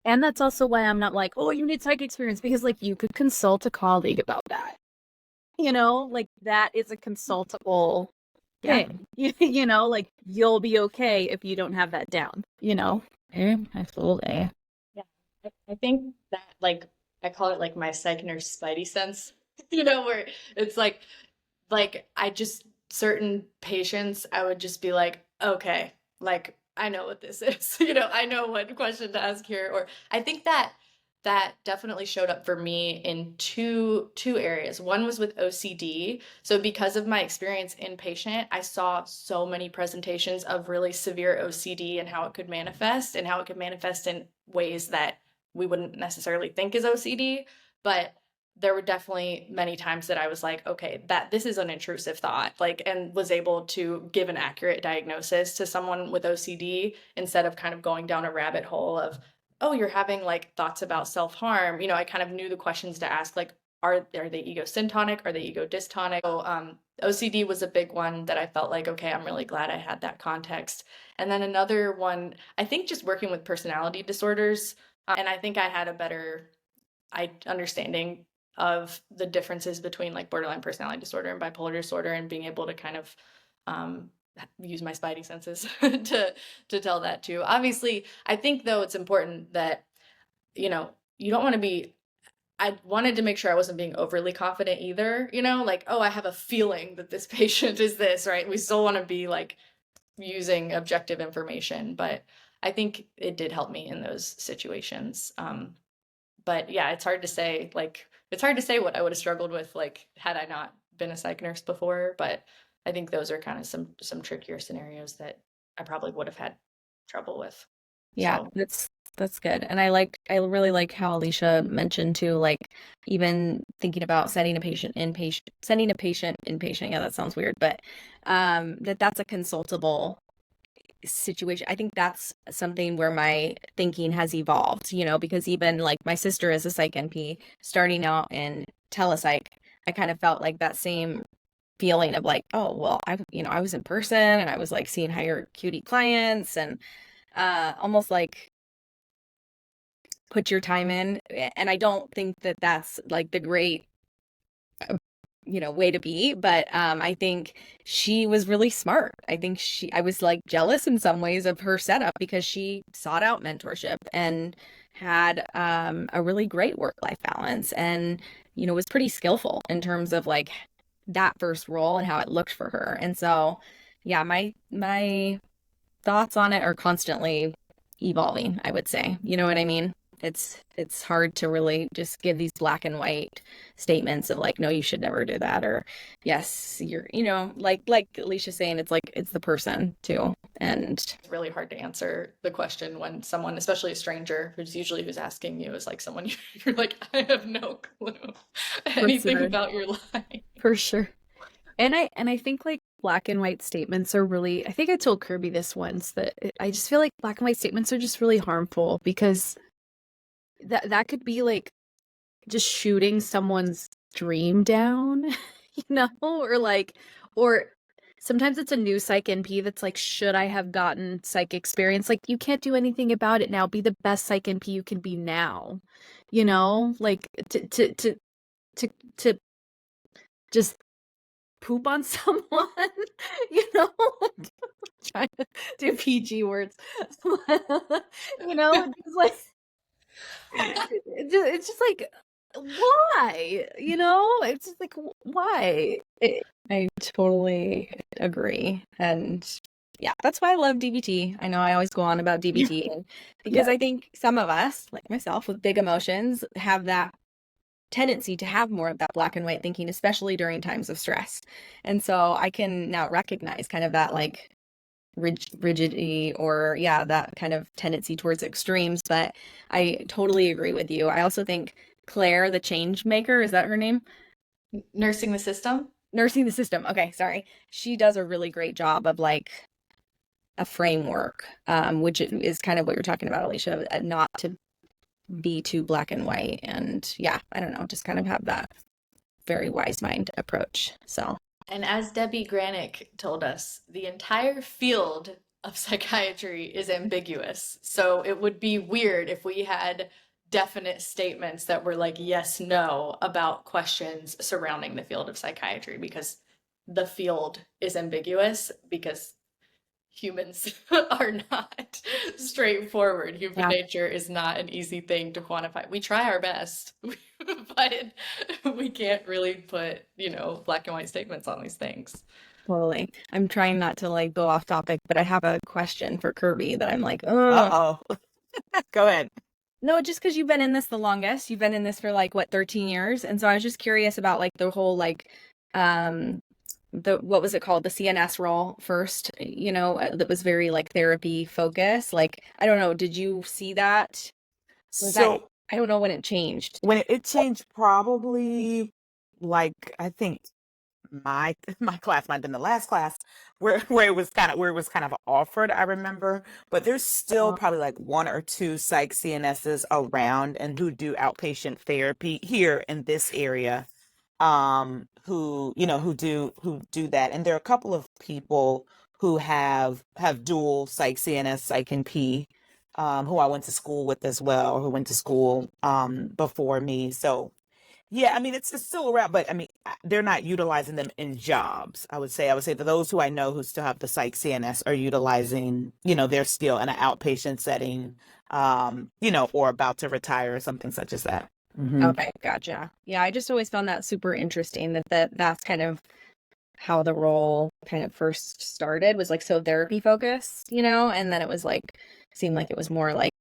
And that's also why I'm not like, oh, you need psych experience, because like you could consult a colleague about that. Like that is a consultable thing. Like you'll be okay if you don't have that down, Absolutely. Yeah, I think that, like, I call it like my psych nurse spidey sense, where it's like I just, certain patients, I would just be like, okay, like I know what this is, I know what question to ask here. Or I think that definitely showed up for me in two areas. One was with OCD. So because of my experience inpatient, I saw so many presentations of really severe OCD and how it could manifest, in ways that we wouldn't necessarily think is OCD. But there were definitely many times that I was like, okay, this is an intrusive thought, like, and was able to give an accurate diagnosis to someone with OCD instead of kind of going down a rabbit hole of, oh, you're having like thoughts about self-harm. I kind of knew the questions to ask, like, are they ego syntonic? Are they ego dystonic? So OCD was a big one that I felt like, okay, I'm really glad I had that context. And then another one, I think just working with personality disorders. And I think I had a better understanding of the differences between like borderline personality disorder and bipolar disorder, and being able to kind of use my spidey senses to tell that too. Obviously, I think though it's important that, you don't want to be, I wanted to make sure I wasn't being overly confident either, like, oh, I have a feeling that this patient is this, right? We still want to be like using objective information, but I think it did help me in those situations. But yeah, it's hard to say what I would have struggled with, like, had I not been a psych nurse before. But I think those are kind of some trickier scenarios that I probably would have had trouble with. Yeah, So. that's good. And I really like how Alysha mentioned too, like even thinking about sending a patient inpatient. Yeah, that sounds weird, but that's a consultable situation. I think that's something where my thinking has evolved, because even like my sister is a psych NP starting out in telepsych, I kind of felt like that same feeling of like, oh, well, I was in person and I was like seeing higher acuity clients, and almost like put your time in. And I don't think that that's like the great way to be, but I think she was really smart. I was like jealous in some ways of her setup, because she sought out mentorship and had a really great work-life balance, and was pretty skillful in terms of like that first role and how it looked for her. And so yeah, my thoughts on it are constantly evolving, I would say. You know what I mean? it's hard to really just give these black and white statements of like, no, you should never do that, or yes, you're, like Alysha's saying, it's like it's the person too. And It's really hard to answer the question when someone, especially a stranger, who's asking you, is like someone you're like, I have no clue anything sure. about your life. For sure. And I think like black and white statements are really, I think I told Kirby this once, that I just feel like black and white statements are just really harmful, because that could be like just shooting someone's dream down, or sometimes it's a new Psych NP that's like, should I have gotten psych experience? Like, you can't do anything about it now. Be the best Psych NP you can be now, like to just poop on someone, trying to do PG words, it's like, it's just like, why, it's just like, why? I totally agree. And yeah, that's why I love DBT. I know I always go on about DBT because I think some of us, like myself, with big emotions, have that tendency to have more of that black and white thinking, especially during times of stress. And so I can now recognize kind of that like rigidity, or that kind of tendency towards extremes. But I totally agree with you. I also think Claire, the change maker, is that her name? Nursing the system. Okay, sorry. She does a really great job of like a framework, which is kind of what you're talking about, Alysha, not to be too black and white. And I don't know, just kind of have that very wise mind approach. So, and as Debbie Granick told us, the entire field of psychiatry is ambiguous. So it would be weird if we had definite statements that were like yes, no about questions surrounding the field of psychiatry, because the field is ambiguous, because humans are not straightforward. Human nature is not an easy thing to quantify. We try our best, but we can't really put, black and white statements on these things. Totally. I'm trying not to like go off topic, but I have a question for Kirby that I'm like, oh. Uh-oh. Go ahead. No, just because you've been in this the longest. You've been in this for like, what, 13 years? And so I was just curious about like the whole like, what was it called? The CNS role first, that was very like therapy focused. Like, I don't know. Did you see that? I don't know when it changed. When it changed, probably like, I think my class might have been the last class where it was kind of offered, I remember, but there's still probably like one or two psych CNSs around and who do outpatient therapy here in this area, who do that. And there are a couple of people who have dual psych CNS, psych NP, who I went to school with as well, or who went to school before me. So yeah, I mean, it's still around, but I mean, they're not utilizing them in jobs. I would say that those who I know who still have the psych CNS are utilizing, they're still in an outpatient setting, or about to retire or something such as that. Mm-hmm. Okay, gotcha. Yeah, I just always found that super interesting that's kind of how the role kind of first started, was like so therapy focused, and then it was like, seemed like it was more like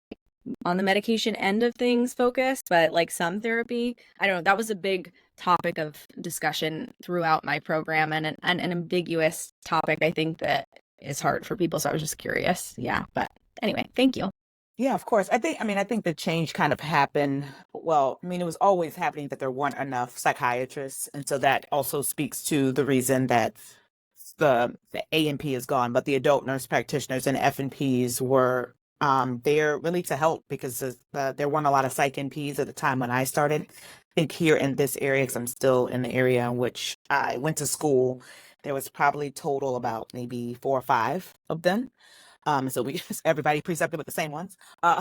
on the medication end of things focused, but like some therapy. I don't know. That was a big topic of discussion throughout my program, and an ambiguous topic, I think, that is hard for people. So I was just curious. Yeah. But anyway, thank you. Yeah, of course. I think the change kind of happened. Well, I mean, it was always happening that there weren't enough psychiatrists. And so that also speaks to the reason that the A&P is gone, but the adult nurse practitioners and FNPs were there really to help, because there weren't a lot of psych NPs at the time when I started. I think here in this area, because I'm still in the area in which I went to school, there was probably total about maybe 4 or 5 of them. So everybody precepted with the same ones.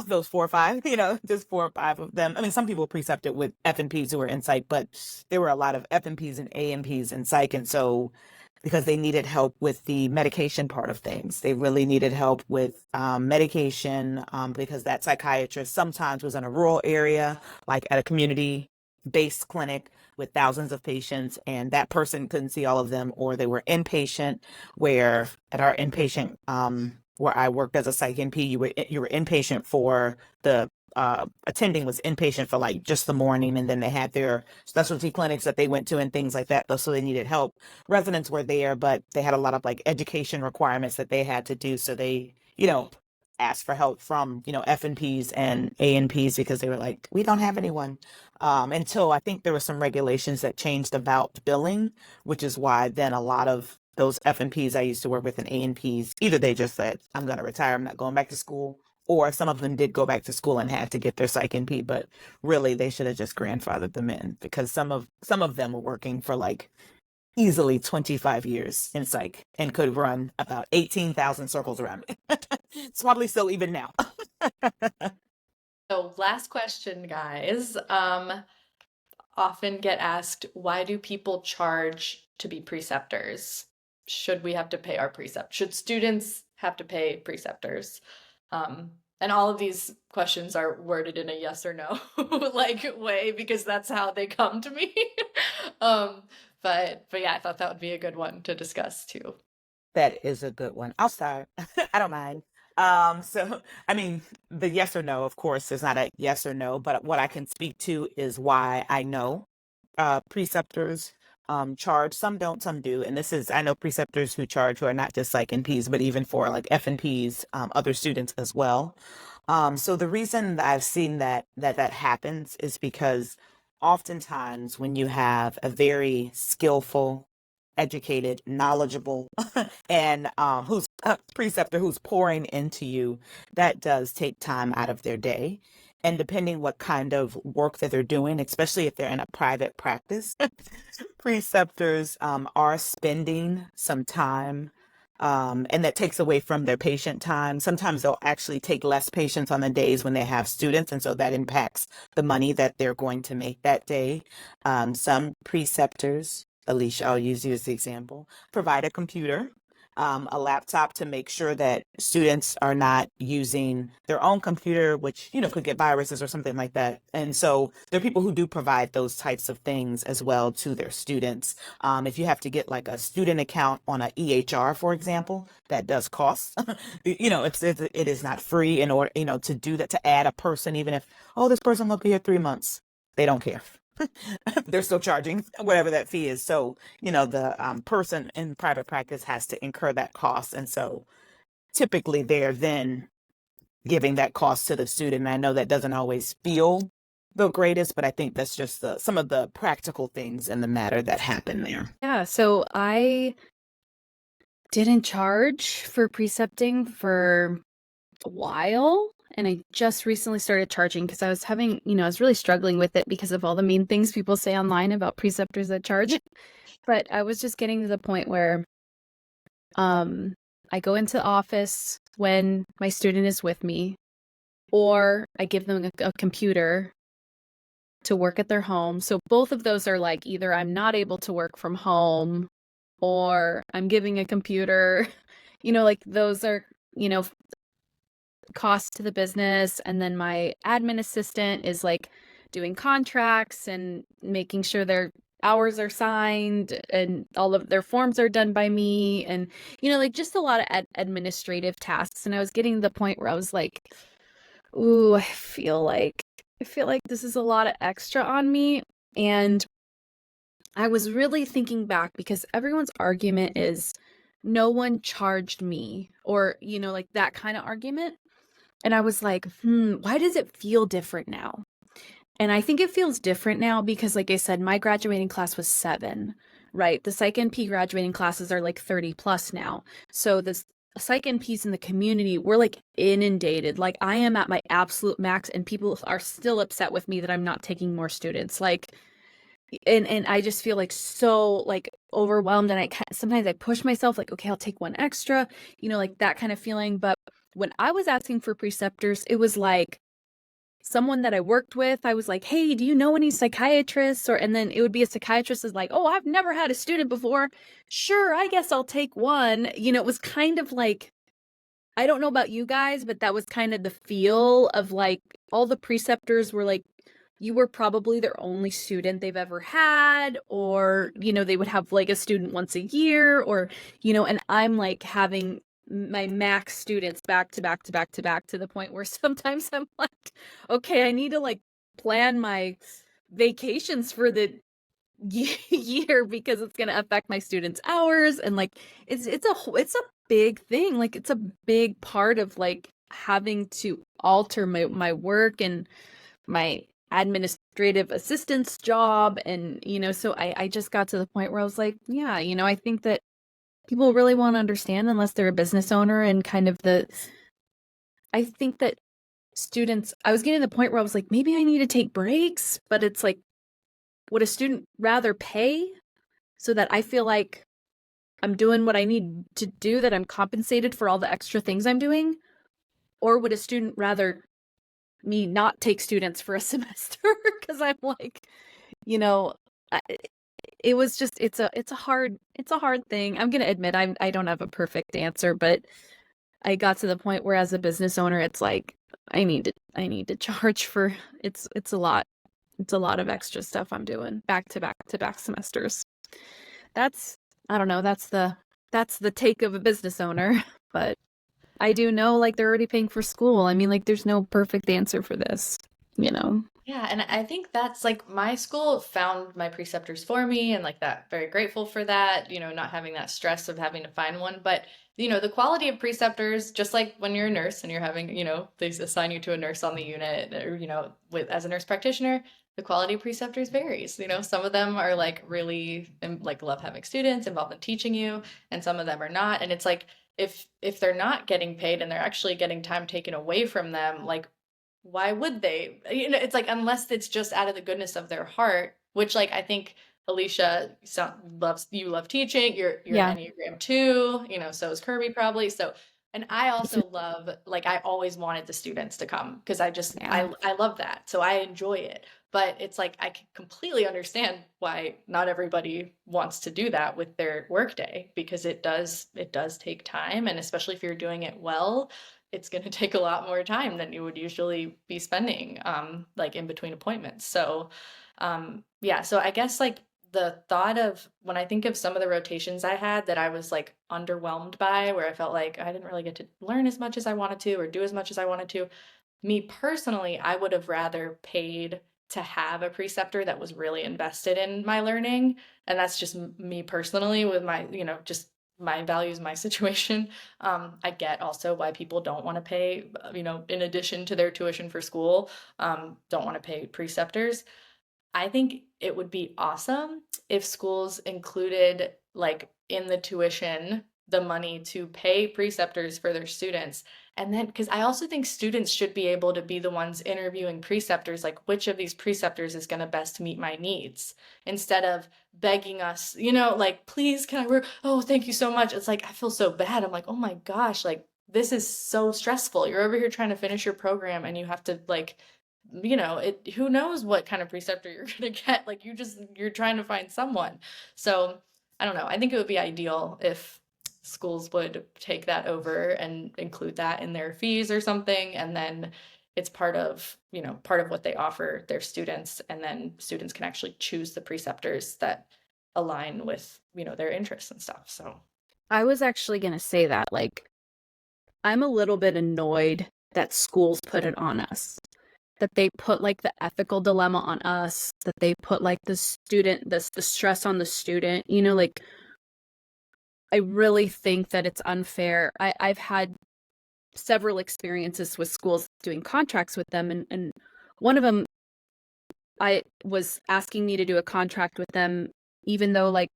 Those 4 or 5, just 4 or 5 of them. I mean, some people precepted with FNPs who were in psych, but there were a lot of FNPs and ANPs in psych, and so because they needed help with the medication part of things. They really needed help with medication, because that psychiatrist sometimes was in a rural area, like at a community-based clinic with thousands of patients, and that person couldn't see all of them, or they were inpatient, where at our inpatient, where I worked as a psych NP, you were inpatient for the attending was inpatient for like just the morning, and then they had their specialty clinics that they went to and things like that, so they needed help. Residents were there, but they had a lot of like education requirements that they had to do, so they, asked for help from, FNPs and ANPs because they were like, we don't have anyone. Until I think there were some regulations that changed about billing, which is why then a lot of those FNPs I used to work with and ANPs, either they just said, I'm going to retire, I'm not going back to school, or some of them did go back to school and had to get their Psych NP, but really they should have just grandfathered them in, because some of them were working for like easily 25 years in psych and could run about 18,000 circles around me. It's probably still even now. So last question, guys. Often get asked, why do people charge to be preceptors? Should we have to pay our precept? Should students have to pay preceptors? And all of these questions are worded in a yes or no like way, because that's how they come to me. But yeah, I thought that would be a good one to discuss too. That is a good one. I'll start. I don't mind. So I mean, the yes or no, of course, is not a yes or no, but what I can speak to is why I know preceptors charge. Some don't, some do. And this is, I know preceptors who charge who are not just Psych NPs, but even for like FNPs, other students as well. So the reason that I've seen that happens is because oftentimes when you have a very skillful, educated, knowledgeable, and who's a preceptor who's pouring into you, that does take time out of their day. And depending what kind of work that they're doing, especially if they're in a private practice, preceptors are spending some time, and that takes away from their patient time. Sometimes they'll actually take less patients on the days when they have students, and so that impacts the money that they're going to make that day. Some preceptors, Alysha, I'll use you as the example, provide a computer, a laptop, to make sure that students are not using their own computer, which, could get viruses or something like that. And so there are people who do provide those types of things as well to their students. If you have to get like a student account on a EHR, for example, that does cost. It is not free in order, to do that, to add a person, even if, oh, this person will be here 3 months. They don't care. They're still charging whatever that fee is. So, the person in private practice has to incur that cost. And so typically they're then giving that cost to the student. And I know that doesn't always feel the greatest, but I think that's just some of the practical things in the matter that happen there. Yeah, so I didn't charge for precepting for a while. And I just recently started charging because I was having, I was really struggling with it because of all the mean things people say online about preceptors that charge. But I was just getting to the point where I go into the office when my student is with me, or I give them a computer to work at their home. So both of those are like, either I'm not able to work from home, or I'm giving a computer, like those are, cost to the business. And then my admin assistant is like doing contracts and making sure their hours are signed and all of their forms are done by me, and like just a lot of administrative tasks. And I was getting to the point where I was like, ooh, I feel like this is a lot of extra on me. And I was really thinking back, because everyone's argument is no one charged me, or like that kind of argument. And I was like, why does it feel different now? And I think it feels different now because, like I said, my graduating class was 7, right? The Psych NP graduating classes are like 30 plus now. So the Psych NPs in the community, we're like inundated. Like I am at my absolute max, and people are still upset with me that I'm not taking more students. Like, and I just feel like so like overwhelmed, and sometimes I push myself like, okay, I'll take one extra, like that kind of feeling. But when I was asking for preceptors, it was like someone that I worked with. I was like, hey, do you know any psychiatrists? And then it would be a psychiatrist is like, oh, I've never had a student before. Sure, I guess I'll take one. It was kind of like, I don't know about you guys, but that was kind of the feel of like all the preceptors were like, you were probably their only student they've ever had, or, they would have like a student once a year, or, and I'm like having my max students back to back to back to back, to the point where sometimes I'm like, okay, I need to like plan my vacations for the year because it's going to affect my students' hours. And like it's a big thing. Like it's a big part of like having to alter my work and my administrative assistance job. And so I just got to the point where I was like, yeah, I think that people really won't understand unless they're a business owner. And kind of I think that students, I was getting to the point where I was like, maybe I need to take breaks, but it's like, would a student rather pay so that I feel like I'm doing what I need to do, that I'm compensated for all the extra things I'm doing? Or would a student rather me not take students for a semester? Because I'm like, it was just, it's a hard thing. I'm going to admit I don't have a perfect answer, but I got to the point where as a business owner, it's like, I need to charge for, it's a lot. It's a lot of extra stuff I'm doing back to back to back semesters. I don't know, that's the take of a business owner, but I do know like they're already paying for school. I mean, like there's no perfect answer for this, Yeah, and I think that's like my school found my preceptors for me, and like that, very grateful for that, not having that stress of having to find one. But, the quality of preceptors, just like when you're a nurse and you're having, they assign you to a nurse on the unit, or, with as a nurse practitioner, the quality of preceptors varies. Some of them are like really like love having students involved in teaching you, and some of them are not. And it's like if they're not getting paid and they're actually getting time taken away from them, like why would they? It's like, unless it's just out of the goodness of their heart, which like I think Alysha you love teaching, you're Yeah. an Enneagram 2, so is Kirby probably. So, and I also love, like, I always wanted the students to come because Yeah. I love that. So I enjoy it. But it's like I can completely understand why not everybody wants to do that with their workday, because it does take time, and especially if you're doing it well, it's going to take a lot more time than you would usually be spending, like in between appointments. So, yeah, so I guess like the thought of when I think of some of the rotations I had that I was like underwhelmed by, where I felt like I didn't really get to learn as much as I wanted to or do as much as I wanted to, me personally, I would have rather paid to have a preceptor that was really invested in my learning. And that's just me personally with my, just my values, my situation. I get also why people don't want to pay, in addition to their tuition for school, don't want to pay preceptors. I think it would be awesome if schools included, like, in the tuition, the money to pay preceptors for their students. And then, because I also think students should be able to be the ones interviewing preceptors, like, which of these preceptors is going to best meet my needs, instead of begging us, like, please, can I work? Oh, thank you so much. It's like, I feel so bad. I'm like, oh my gosh, like, this is so stressful. You're over here trying to finish your program and you have to, like, who knows what kind of preceptor you're gonna get. Like, you're trying to find someone. So I don't know. I think it would be ideal if schools would take that over and include that in their fees or something, and then it's part of what they offer their students, and then students can actually choose the preceptors that align with their interests and stuff. So I was actually going to say that, like, I'm a little bit annoyed that schools put it on us, that they put like the ethical dilemma on us, that they put like the stress on the student, like, I really think that it's unfair. I've had several experiences with schools doing contracts with them, and one of them, I was asking me to do a contract with them, even though like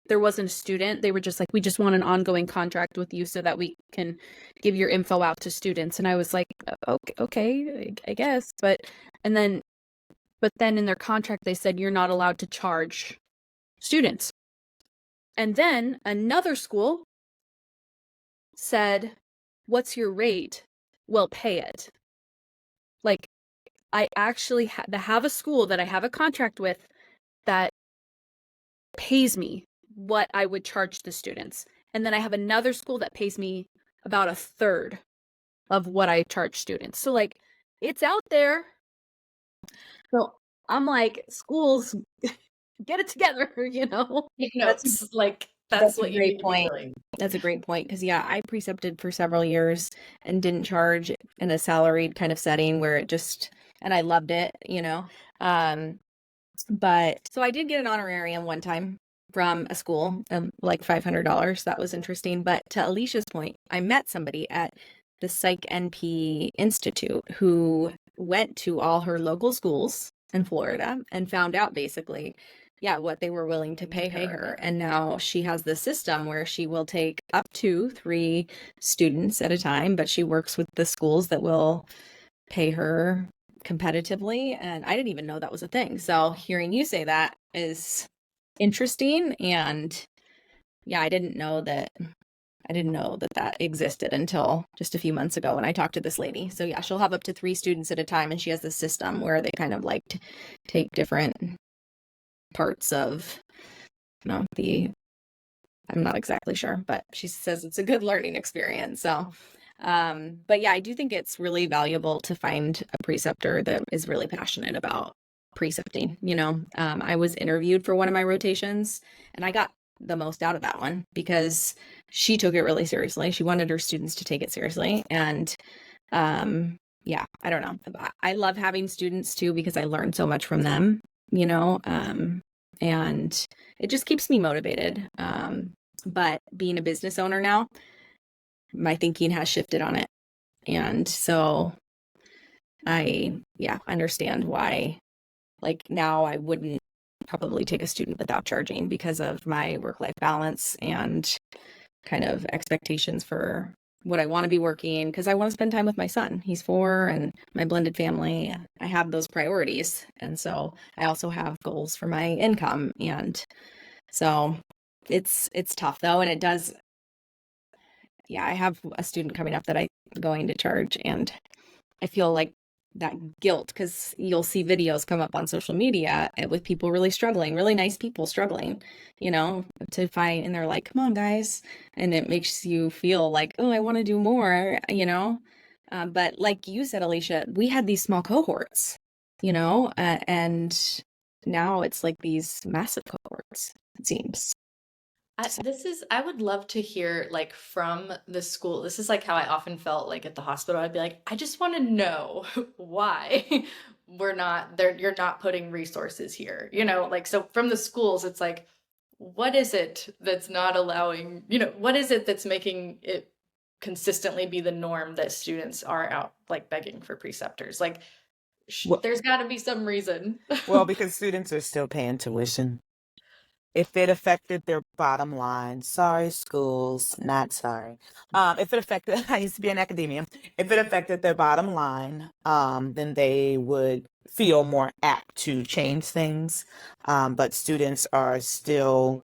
there wasn't a student. They were just like, we just want an ongoing contract with you so that we can give your info out to students. And I was like, okay, I guess. But then in their contract, they said, you're not allowed to charge students. And then another school said, what's your rate? We'll pay it. Like, I actually have a school that I have a contract with that pays me what I would charge the students. And then I have another school that pays me about a third of what I charge students. So like, it's out there. So I'm like, schools, get it together, it's like that's That's a what you need great to be point. doing. That's a great point because yeah, I precepted for several years and didn't charge in a salaried kind of setting where it just and I loved it, you know. Um, but so I did get an honorarium one time from a school, like $500. That was interesting. But to Alysha's point, I met somebody at the Psych NP Institute who went to all her local schools in Florida and found out basically, yeah, what they were willing to pay her. And now she has this system where she will take up to 3 students at a time, but she works with the schools that will pay her competitively. And I didn't even know that was a thing. So hearing you say that is interesting. And yeah, I didn't know that that existed until just a few months ago when I talked to this lady. So yeah, she'll have up to 3 students at a time, and she has this system where they kind of like take different parts of, you know, the I'm not exactly sure, but she says it's a good learning experience. So, but yeah, I do think it's really valuable to find a preceptor that is really passionate about precepting. You know, I was interviewed for one of my rotations and I got the most out of that one because she took it really seriously. She wanted her students to take it seriously. And, yeah, I don't know. I love having students too because I learn so much from them, you know, and it just keeps me motivated. But being a business owner now, my thinking has shifted on it. And so I understand why, like now I wouldn't probably take a student without charging because of my work-life balance and kind of expectations for what I want to be working because I want to spend time with my son. He's 4 and my blended family. I have those priorities. And so I also have goals for my income. And so it's tough though. And it does, yeah, I have a student coming up that I'm going to charge and I feel like that guilt because you'll see videos come up on social media with people really struggling, really nice people struggling, you know, to find, and they're like, come on, guys. And it makes you feel like, oh, I want to do more, you know. But like you said, Alysha, we had these small cohorts, you know, and now it's like these massive cohorts, it seems. I would love to hear like from the school. This is like how I often felt like at the hospital. I'd be like, I just want to know why you're not putting resources here. You know, like so from the schools, it's like, what is it that's not allowing, what is it that's making it consistently be the norm that students are out like begging for preceptors? Like Well, there's got to be some reason. well, because students are still paying tuition. If it affected their bottom line, sorry, schools, not sorry. If it affected, I used to be in academia. If it affected their bottom line, then they would feel more apt to change things. But students are still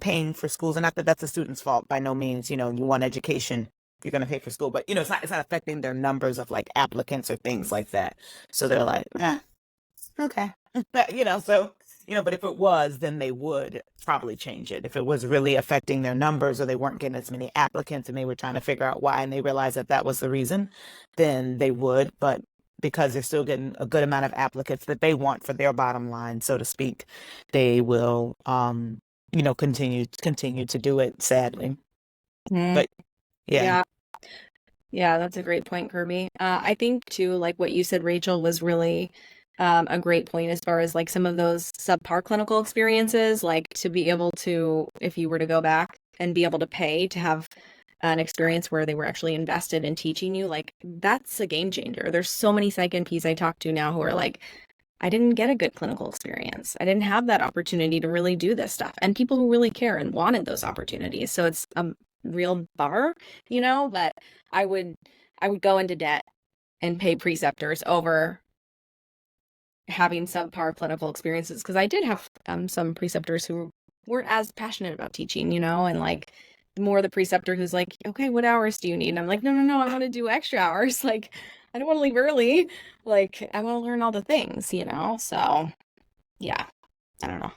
paying for schools, and not that that's a student's fault by no means. You know, you want education, you're going to pay for school, but it's not affecting their numbers of like applicants or things like that. So they're like, okay, but if it was, then they would probably change it. If it was really affecting their numbers or they weren't getting as many applicants and they were trying to figure out why and they realized that that was the reason, then they would. But because they're still getting a good amount of applicants that they want for their bottom line, so to speak, they will, continue to do it, sadly. But yeah. Yeah. Yeah, that's a great point, Kirby. I think too, like what you said, Rachel, was really a great point as far as like some of those subpar clinical experiences, like to be able to, if you were to go back and be able to pay to have an experience where they were actually invested in teaching you, like that's a game changer. There's so many psych NPs I talk to now who are like, I didn't get a good clinical experience. I didn't have that opportunity to really do this stuff. And people who really care and wanted those opportunities. So it's a real bummer, but I would go into debt and pay preceptors over having subpar clinical experiences because I did have some preceptors who weren't as passionate about teaching, and like more the preceptor who's like, okay, what hours do you need? And I'm like, no, I want to do extra hours. Like, I don't want to leave early. Like, I want to learn all the things, So, yeah, I don't know.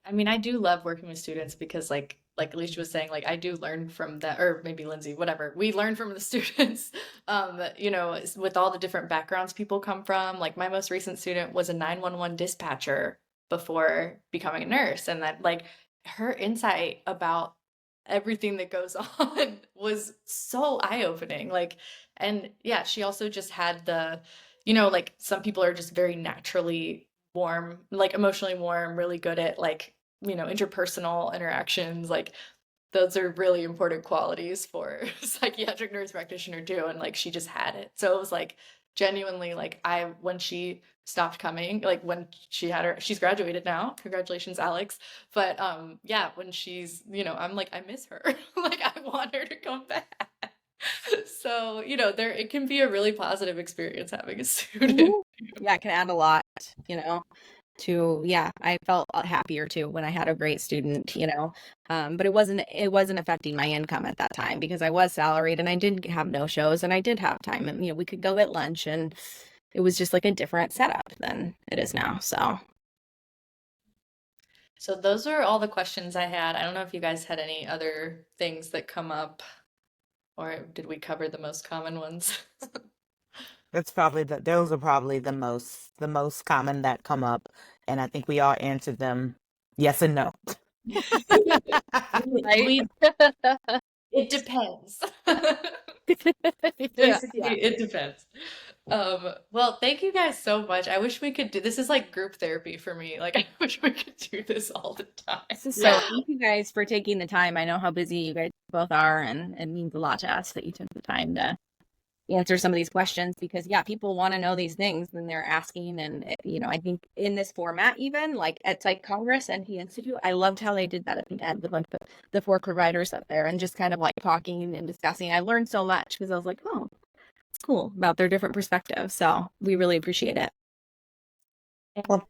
I mean, I do love working with students because like Alysha was saying, like I do learn from that, or maybe Lindsay, whatever. We learn from the students, with all the different backgrounds people come from. Like my most recent student was a 911 dispatcher before becoming a nurse. And that like her insight about everything that goes on was so eye-opening. Like, and yeah, she also just had the, like some people are just very naturally warm, like emotionally warm, really good at like, interpersonal interactions. Like those are really important qualities for a psychiatric nurse practitioner too. And like she just had it. So it was like genuinely like when she stopped coming, like when she's graduated now. Congratulations, Alex. But yeah, when she's, I'm like, I miss her. Like I want her to come back. So, it can be a really positive experience having a student. Yeah, it can add a lot, I felt happier too when I had a great student, but it wasn't affecting my income at that time because I was salaried and I didn't have no shows and I did have time and, we could go get lunch and it was just like a different setup than it is now. So those are all the questions I had. I don't know if you guys had any other things that come up, or did we cover the most common ones? Those are probably the most common that come up, and I think we all answered them yes and no. It depends. Basically, it depends. Well, thank you guys so much. I wish we could this is like group therapy for me. Like I wish we could do this all the time. So thank you guys for taking the time. I know how busy you guys both are, and it means a lot to us that you took the time to answer some of these questions because people want to know these things and they're asking. And I think in this format, even like at Psych Congress and NP Institute, I loved how they did that at the end with like the 4 providers up there and just kind of like talking and discussing. I learned so much because I was like, oh, it's cool about their different perspectives. So we really appreciate it. Well,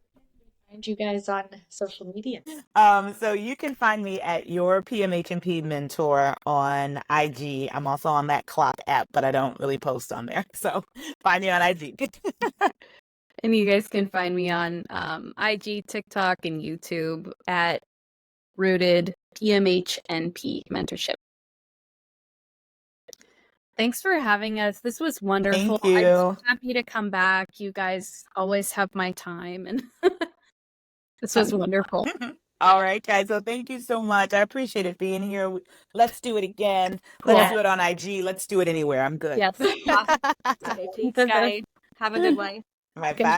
find you guys on social media. So you can find me at your PMHNP mentor on IG. I'm also on that clock app, but I don't really post on there. So find me on IG. And you guys can find me on IG, TikTok, and YouTube at Rooted PMHNP Mentorship. Thanks for having us. This was wonderful. Thank you. I'm so happy to come back. You guys always have my time, and this was wonderful. All right, guys. So thank you so much. I appreciate it being here. Let's do it again. Let's do it on IG. Let's do it anywhere. I'm good. Yes. Awesome. Okay, thanks, guys. Have a good one. Bye.